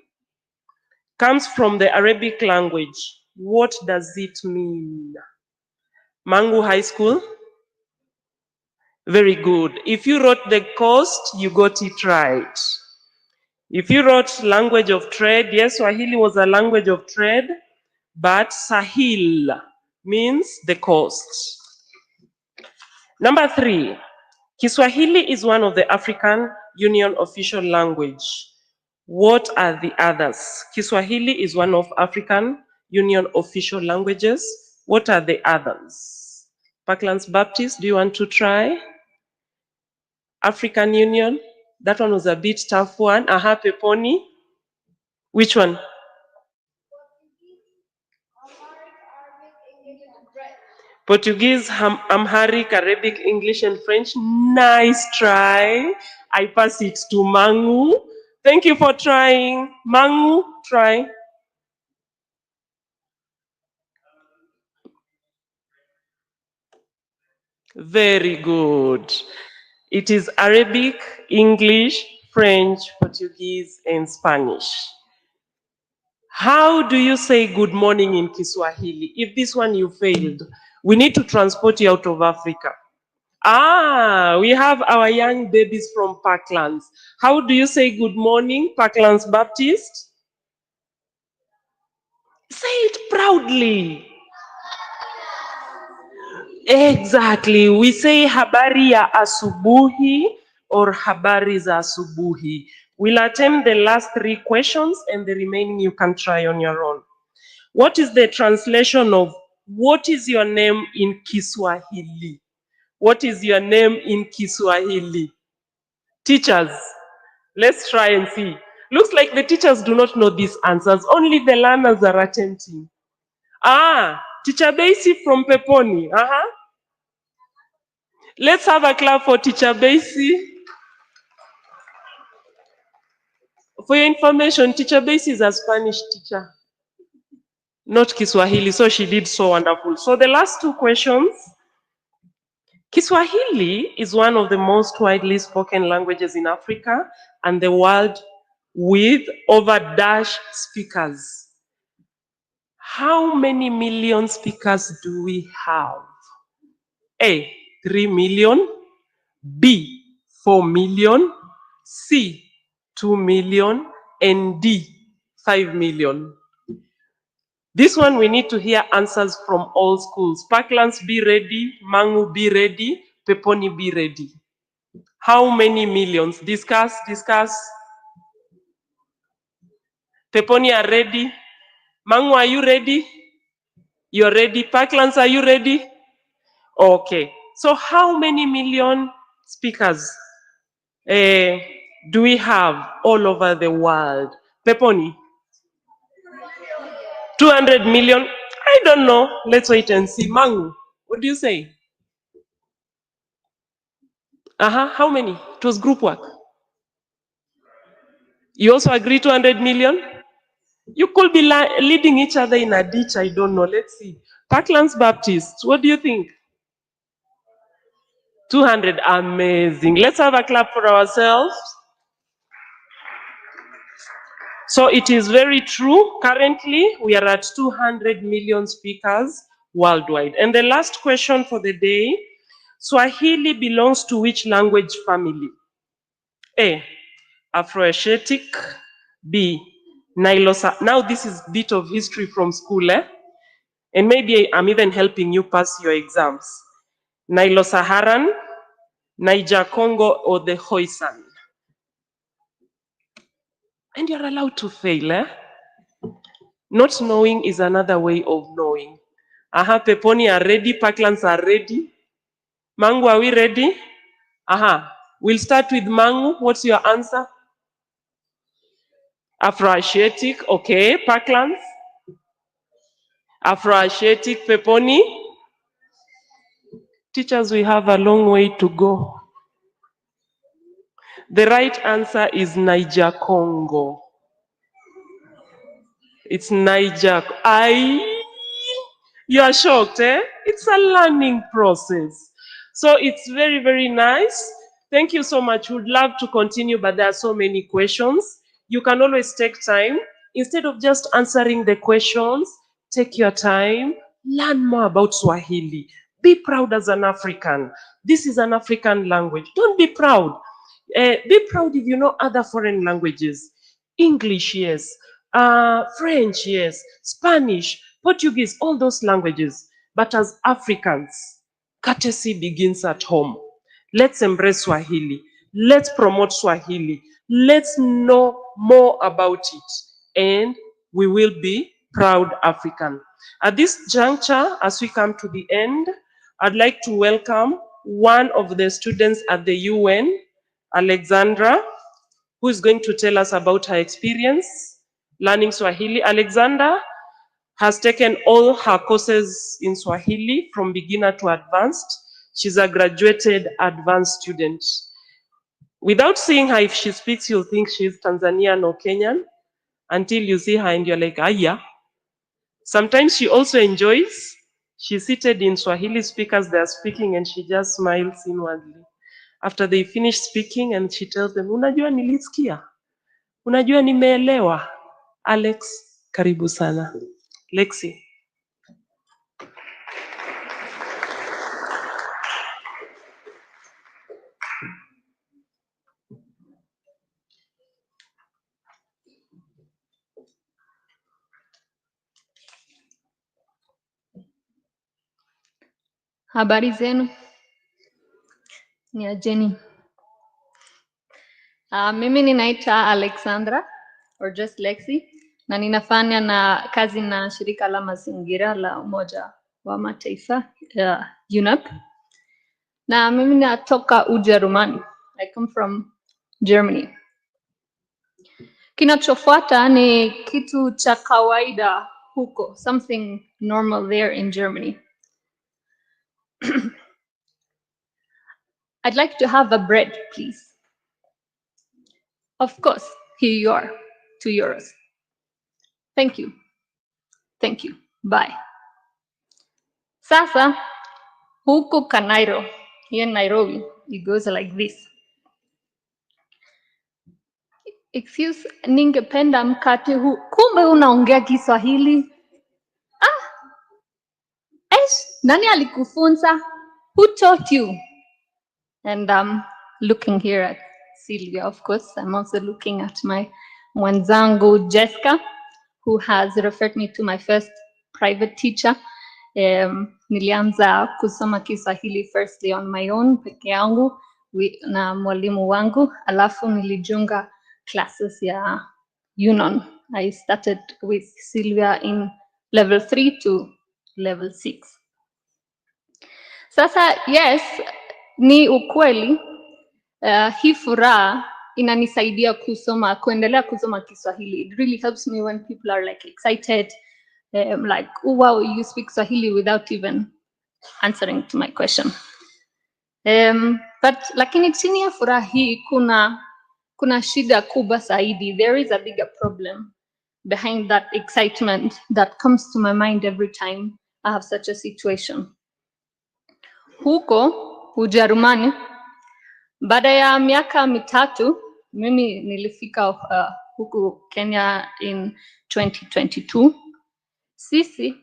comes from the Arabic language. What does it mean? Mangu High School? Very good. If you wrote the coast, you got it right. If you wrote language of trade, yes, Swahili was a language of trade, but Sahil means the coast. Number 3, Kiswahili is one of the African Union official language. What are the others? Kiswahili is one of African Union official languages. What are the others? Parklands Baptist, do you want to try? African Union? That one was a bit tough one. Peponi? Which one? Portuguese, Amharic, Arabic, English, and French. Nice try. I pass it to Mangu. Thank you for trying. Mangu, try. Very good. It is Arabic, English, French, Portuguese, and Spanish. How do you say good morning in Kiswahili? If this one you failed, we need to transport you out of Africa. We have our young babies from Parklands. How do you say good morning, Parklands Baptist? Say it proudly. Exactly. We say habari ya asubuhi or habari za asubuhi. We'll attempt the last 3 questions and the remaining you can try on your own. What is the translation of what is your name in Kiswahili? What is your name in Kiswahili? Teachers, let's try and see. Looks like the teachers do not know these answers. Only the learners are attempting. Teacher Basie from Peponi. Let's have a clap for Teacher Basie. For your information, Teacher Basie is a Spanish teacher, not Kiswahili, so she did so wonderful. So the last 2 questions. Kiswahili is one of the most widely spoken languages in Africa and the world with over dash speakers. How many million speakers do we have? A, 3 million. B, 4 million. C, 2 million. And D, 5 million. This one we need to hear answers from all schools. Parklands, be ready. Mangu, be ready. Peponi, be ready. How many millions? Discuss. Peponi are ready. Mangu, are you ready? You're ready. Parklands, are you ready? Okay. So how many million speakers do we have all over the world? Peponi? 200 million? I don't know. Let's wait and see. Mangu, what do you say? How many? It was group work. You also agree 200 million? You could be leading each other in a ditch, I don't know. Let's see. Parklands Baptist, what do you think? 200, amazing. Let's have a clap for ourselves. So it is very true. Currently, we are at 200 million speakers worldwide. And the last question for the day, Swahili belongs to which language family? A, Afroasiatic. B, Nilosa. Now this is a bit of history from school, eh? And maybe I'm even helping you pass your exams. Nilo-Saharan, Niger-Congo, or the Khoisan. And you're allowed to fail, eh? Not knowing is another way of knowing. Aha, Peponi are ready, Parklands are ready. Mangu, are we ready? Aha, we'll start with Mangu. What's your answer? Afroasiatic, okay. Parklands? Afroasiatic, Peponi? Teachers, we have a long way to go. The right answer is Niger-Congo. It's Niger. You are shocked, eh? It's a learning process. So it's very, very nice. Thank you so much. Would love to continue, but there are so many questions. You can always take time. Instead of just answering the questions, take your time, learn more about Swahili. Be proud as an African. This is an African language. Don't be proud. Be proud if you know other foreign languages. English, yes. French, yes. Spanish, Portuguese, all those languages. But as Africans, courtesy begins at home. Let's embrace Swahili. Let's promote Swahili. Let's know more about it. And we will be proud African. At this juncture, as we come to the end, I'd like to welcome one of the students at the UN, Alexandra, who is going to tell us about her experience learning Swahili. Alexandra has taken all her courses in Swahili from beginner to advanced. She's a graduated advanced student. Without seeing her, if she speaks, you'll think she's Tanzanian or Kenyan until you see her and you're like, ah, yeah. Sometimes she also enjoys. She's seated in Swahili speakers, they're speaking and she just smiles inwardly. After they finish speaking and she tells them, unajua nilisikia? Unajua nimeelewa? Alex, karibu sana. Lexi. Habari zenu, ni ajeni. Mimi ninaitwa Alexandra or just Lexi na ninafanya na kazi na shirika la mazingira la Umoja wa Mataifa UNEP. Na mimi natoka Ujerumani. I come from Germany. Kinachofuata ni kitu cha kawaida huko, something normal there in Germany. I'd like to have a bread, please. Of course, here you are, €2. Thank you. Thank you. Bye. Sasa, huku Kanairo, here in Nairobi, it goes like this. Excuse, ningependa mkate huu. Kumbe unaongea Kiswahili? Nani alikufunza? Who taught you? And I'm looking here at Sylvia, of course. I'm also looking at my mwenzangu Jessica, who has referred me to my first private teacher. Nilianza kusoma Kiswahili firstly on my own, peke yangu, na mwalimu wangu, alafu nilijiunga classes ya UNON. I started with Sylvia in level 3 to level 6. Sasa, yes, ni ukweli, hii furaha inanisaidia kuendelea kusoma Kiswahili. It really helps me when people are like excited, like, oh wow, you speak Swahili without even answering to my question. But lakini chini ya furaha hii kuna kuna shida kubwa zaidi. There is a bigger problem behind that excitement that comes to my mind every time I have such a situation. Huko Ujerumani, baada ya miaka mitatu, mimi nilifika huku Kenya in 2022. Sisi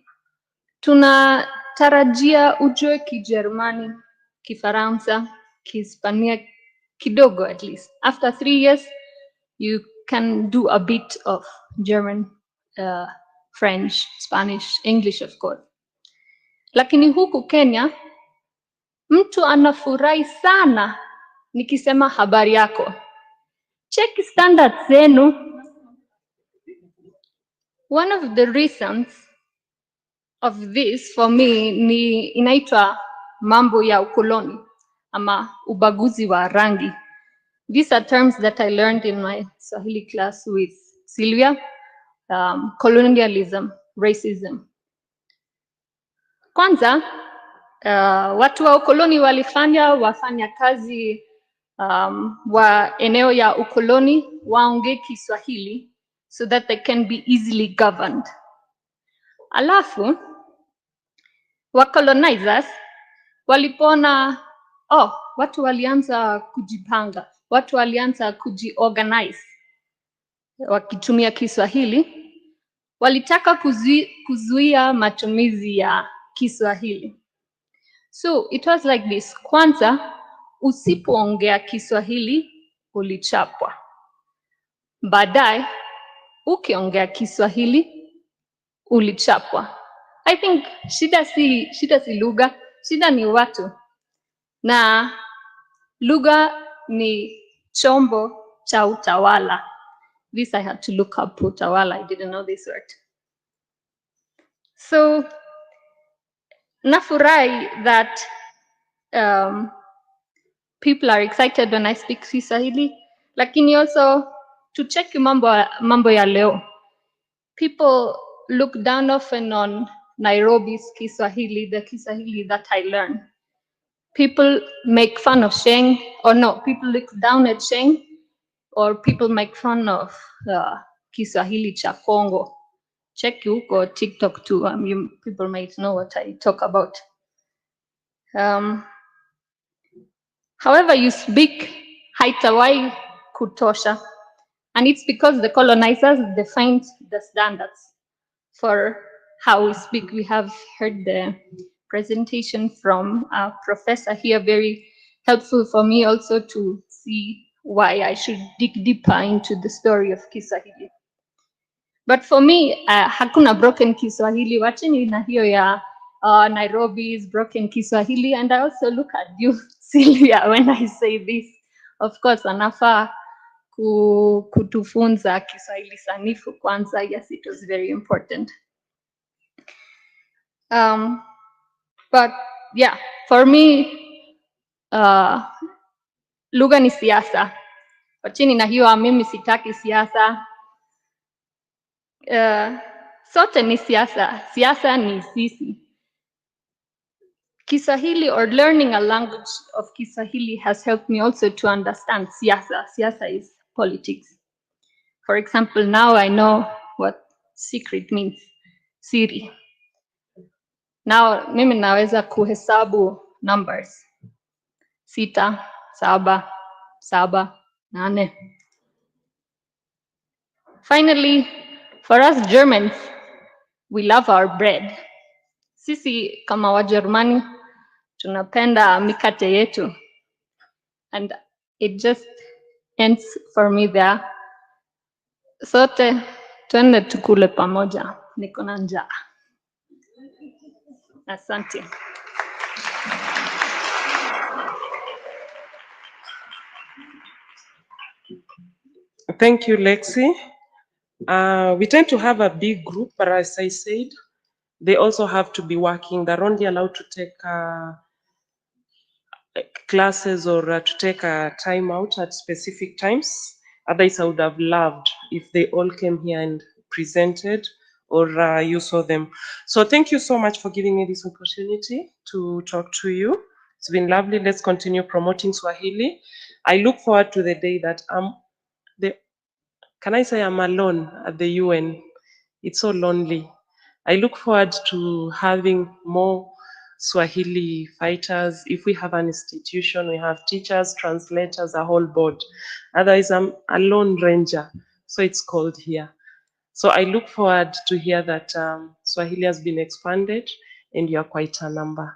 tunatarajia ujue Kijerumani, Kifaransa, Kihispania kidogo at least. After 3 years, you can do a bit of German, French, Spanish, English of course. Lakini huku Kenya, mtu anafurahi sana nikisema habari yako. Check standards zenu. One of the reasons of this for me ni inaitwa mambo ya ukoloni ama ubaguzi wa rangi. These are terms that I learned in my Swahili class with Sylvia. Colonialism, racism. Kwanza, watu wa ukoloni walifanya wafanya kazi wa eneo ya ukoloni waongee Kiswahili so that they can be easily governed. Alafu, wa colonizers walipona, watu walianza kujipanga, watu walianza kujiorganize wakitumia Kiswahili, walitaka kuzuia matumizi ya Kiswahili. So it was like this. Kwanza, usipoongea Kiswahili ulichapwa. Baadaye, ukiongea Kiswahili ulichapwa. I think shida si lugha, shida ni watu. Na lugha ni chombo cha utawala. This I had to look up utawala. I didn't know this word. So, nafurahi that people are excited when I speak Kiswahili, lakini also to check mambo ya leo. People look down often on Nairobi's Kiswahili, the Kiswahili that I learned. People make fun of Sheng, or no, people look down at Sheng, or people make fun of Kiswahili cha Congo. Check huko TikTok too. People might know what I talk about. However you speak, haitawai kutosha. And it's because the colonizers defined the standards for how we speak. We have heard the presentation from a professor here, very helpful for me also to see why I should dig deeper into the story of Kiswahili. But for me, hakuna broken Kiswahili. Wacheni na hiyo ya Nairobi's broken Kiswahili. And I also look at you, Sylvia, when I say this. Of course, anafaa kutufunza Kiswahili sanifu kwanza. Yes, it was very important. But yeah, for me, lugha ni siasa. Wacheni na hiyo mimi sitaki siasa. Sote ni siasa. Siasa ni sisi. Kiswahili, or learning a language of Kiswahili, has helped me also to understand siasa. Siasa is politics. For example, now I know what secret means. Siri. Now, mimi naweza kuhesabu numbers. 6, 7, 7, 8. Finally, for us Germans, we love our bread. Sisi kama Wajerumani tunapenda mikate yetu. And it just ends for me there. Sote twende tukule pamoja. Niko na njaa. Asante. Thank you, Lexi. We tend to have a big group, but as I said, they also have to be working. They're only allowed to take classes or to take a time out at specific times. Otherwise, I would have loved if they all came here and presented, or you saw them. So thank you so much for giving me this opportunity to talk to you. It's been lovely. Let's continue promoting Swahili. I look forward to the day that I'm Can I say I'm alone at the UN? It's so lonely. I look forward to having more Swahili fighters. If we have an institution, we have teachers, translators, a whole board. Otherwise, I'm a lone ranger, so it's called here. So I look forward to hear that Swahili has been expanded and you are quite a number.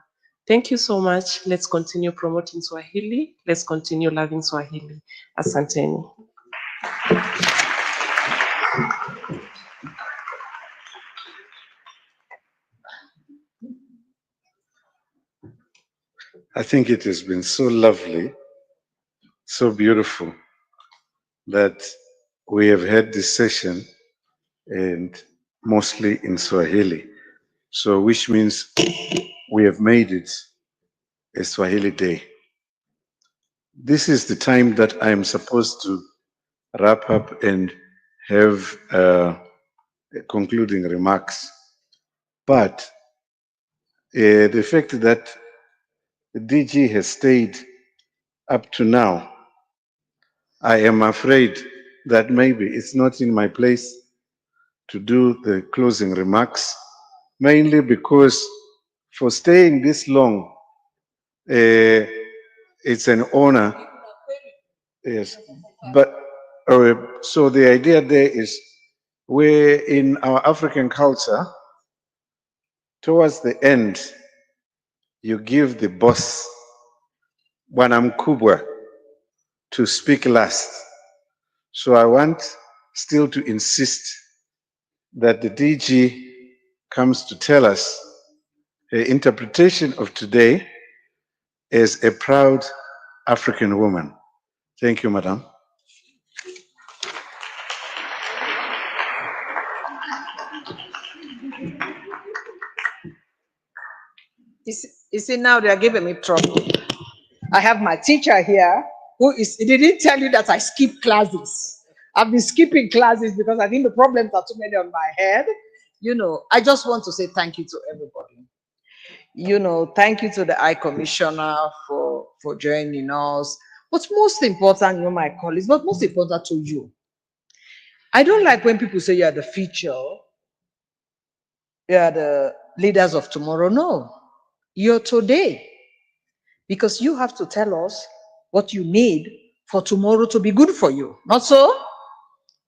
Thank you so much. Let's continue promoting Swahili. Let's continue loving Swahili. Asanteni. I think it has been so lovely, so beautiful that we have had this session and mostly in Swahili. So which means we have made it a Swahili day. This is the time that I'm supposed to wrap up and have concluding remarks. But the fact that the DG has stayed up to now, I am afraid that maybe it's not in my place to do the closing remarks, mainly because for staying this long, it's an honor. Yes, but so the idea there is where in our African culture, towards the end, you give the boss, Bwana Mkubwa, to speak last. So I want still to insist that the DG comes to tell us her interpretation of today as a proud African woman. Thank you, Madam. You see, now they are giving me trouble. I have my teacher here he didn't tell you that I skip classes. I've been skipping classes because I think the problems are too many on my head. I just want to say thank you to everybody. Thank you to the High Commissioner for joining us. But most important, my colleagues, but most important to you. I don't like when people say you are the future, you are the leaders of tomorrow. No, you're today. Because you have to tell us what you need for tomorrow to be good for you. Not so?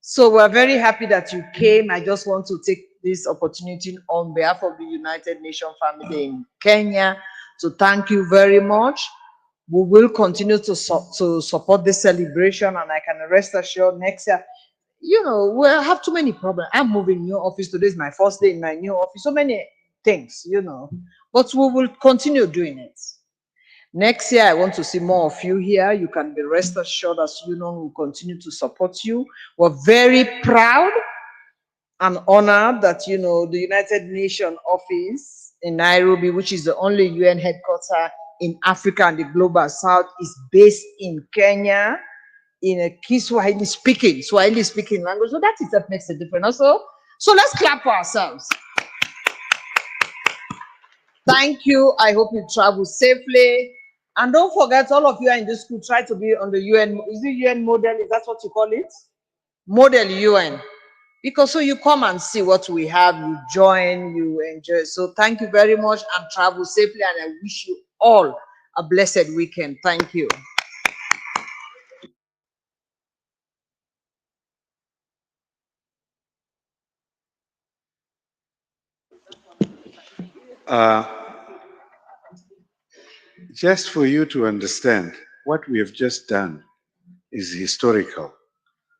So we're very happy that you came. I just want to take this opportunity on behalf of the United Nations family in Kenya to thank you very much. We will continue to support this celebration, and I can rest assured next year, we'll have too many problems. I'm moving new office. Today is my first day in my new office. So many things, but we will continue doing it. Next year, I want to see more of you here. You can be rest assured, as you know, we'll continue to support you. We're very proud and honored that, the United Nations office in Nairobi, which is the only UN headquarters in Africa and the Global South, is based in Kenya in a Kiswahili speaking language. So that itself makes a difference also. So let's clap for ourselves. Thank you. I hope you travel safely. And don't forget, all of you are in this school, try to be on the UN. Is it UN model? Is that what you call it? Model UN. Because so you come and see what we have, you join, you enjoy. So thank you very much and travel safely. And I wish you all a blessed weekend. Thank you. Just for you to understand, what we have just done is historical.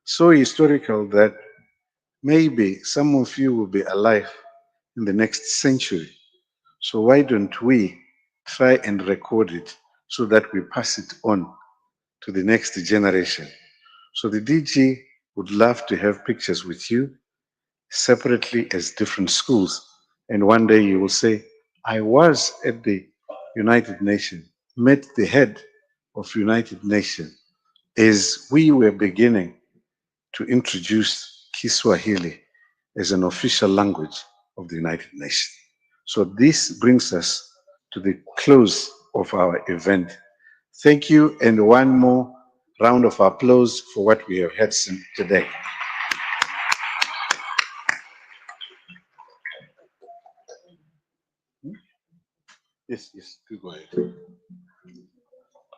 So historical that maybe some of you will be alive in the next century. So why don't we try and record it so that we pass it on to the next generation? So the DG would love to have pictures with you separately as different schools. And one day you will say, I was at the United Nations, met the head of United Nations as we were beginning to introduce Kiswahili as an official language of the United Nations. So this brings us to the close of our event. Thank you. And one more round of applause for what we have had today. Yes, go ahead.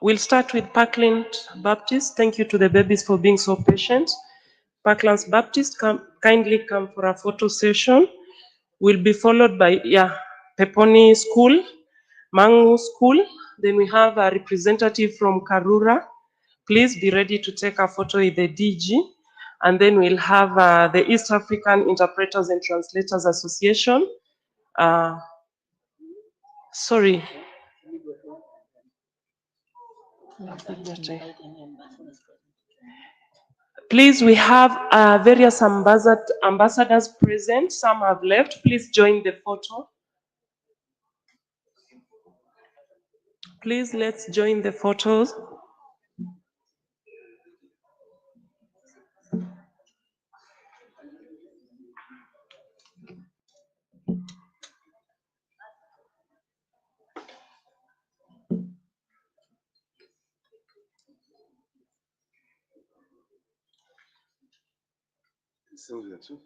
We'll start with Parkland Baptist. Thank you to the babies for being so patient. Parklands Baptist, kindly come for a photo session. Will be followed by Peponi School, Mangu School. Then we have a representative from Karura. Please be ready to take a photo with the DG. And then we'll have the East African Interpreters and Translators Association. Sorry. Please, we have various ambassadors present. Some have left. Please join the photo. Please, let's join the photos. Sylvia too.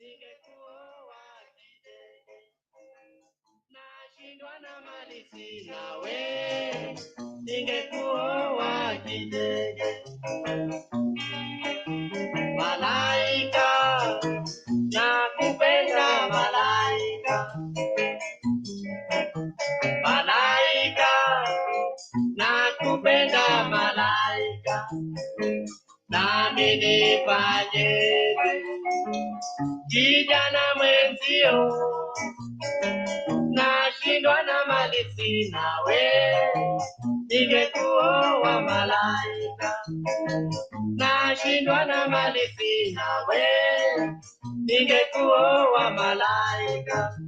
ningekuoa kidege, nashindwa na mali sina we, ningekuoa kidege. Malaika, nakupenda malaika, malaika, nakupenda malaika, nami nifanyeje kijana mwenzio, nashindwa na mali sina we, ningekuoa malaika, nashindwa na mali sina we, ningekuoa malaika.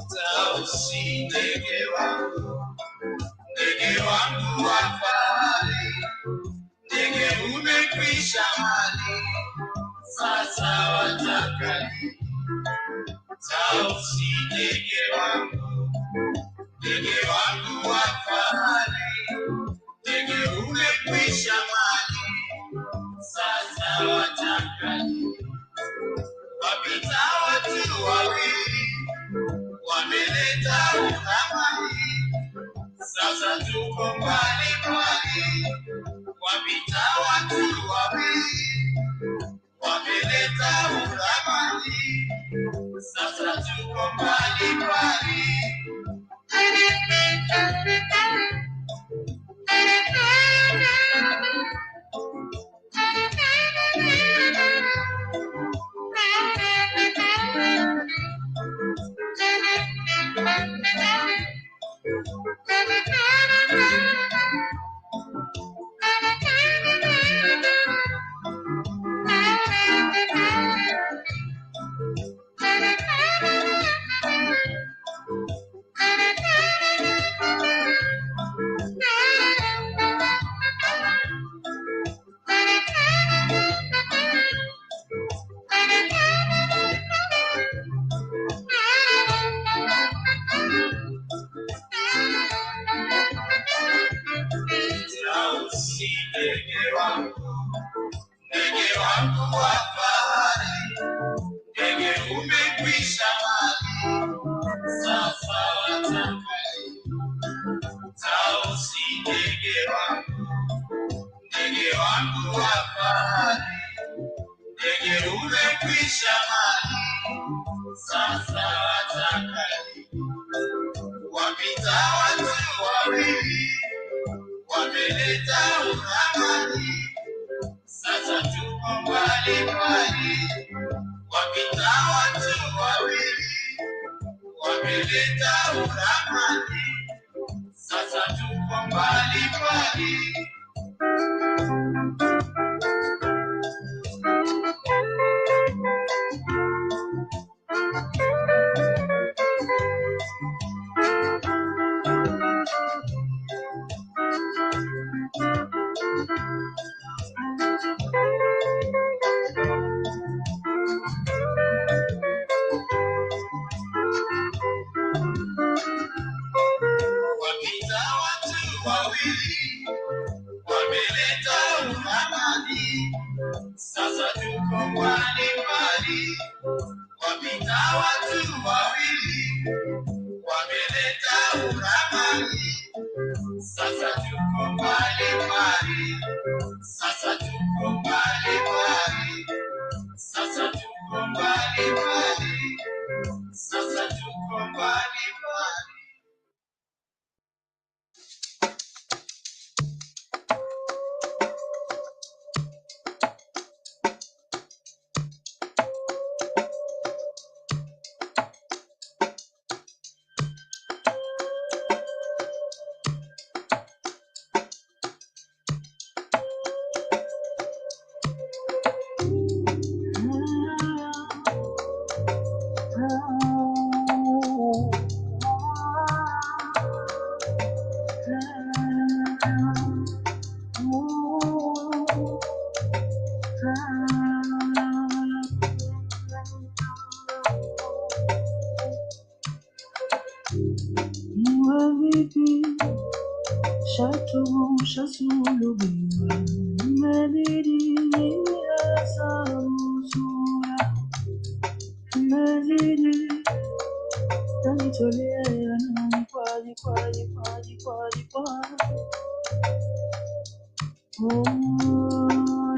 Sausi ndege wangu wa fahari, ndege umekwisha mali, sasa wataka nini? Sausi ndege wangu wa fahari, ndege umekwisha mali, sasa wataka nini? Wapita watu wawili, wameleta uhamani, sasa tuko mbali mbali. Wapita watu wawili, wameleta uhamani, sasa tuko mbali mbali. Sausi ndege wangu wa fahari, ndege umekwisha mali, sasa wataka nini? Sausi ndege wangu wa fahari, ndege umekwisha mali, sasa wataka nini? Wapita watu wawili, wameleta uhamani, sasa tuko mbali mbali. Wapita watu wawili, wameleta uhamani, sasa tuko mbali mbali. Wapita watu wawili, wameleta uhamani, sasa tuko mbali mbali. Wapita watu wawili, wameleta uhamani, sasa tuko mbali mbali. Sasa tuko mbali mbali. Sasa tuko mbali mbali. Sasa tuko mbali mbali. vipi shatu shasulubiwa imebidi nihesabu sura imezidi nanitolea nani kwaji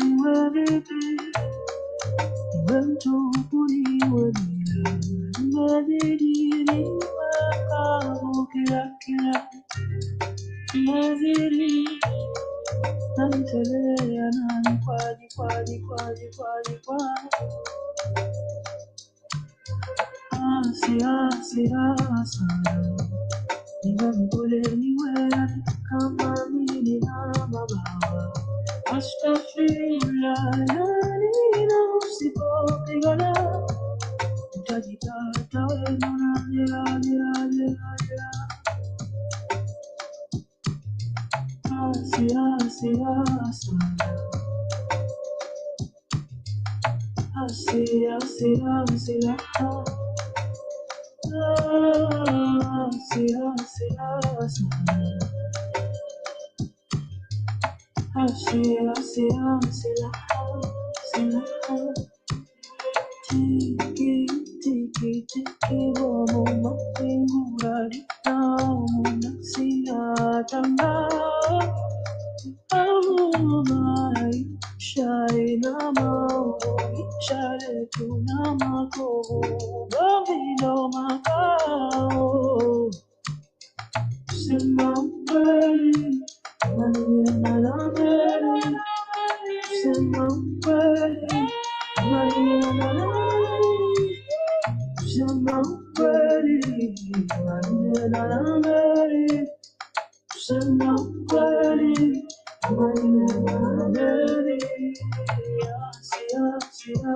iwe vipi iwe mtupu niwe bila imebidi niwe kavu kila imezidi nanitolea nani kwaji sana niwe mpole niwe kama mimi na mabawa Astaghfirullah na usipopigana utajipata wewe unajira Tiki bomo mapingurari nauna sinatanga amai shai namao shai tunamako domino makao Simambeli Manyanameli Simambeli Manyanameli Simambeli Manyanameli Simambeli Manyanameli Sia Sia Sia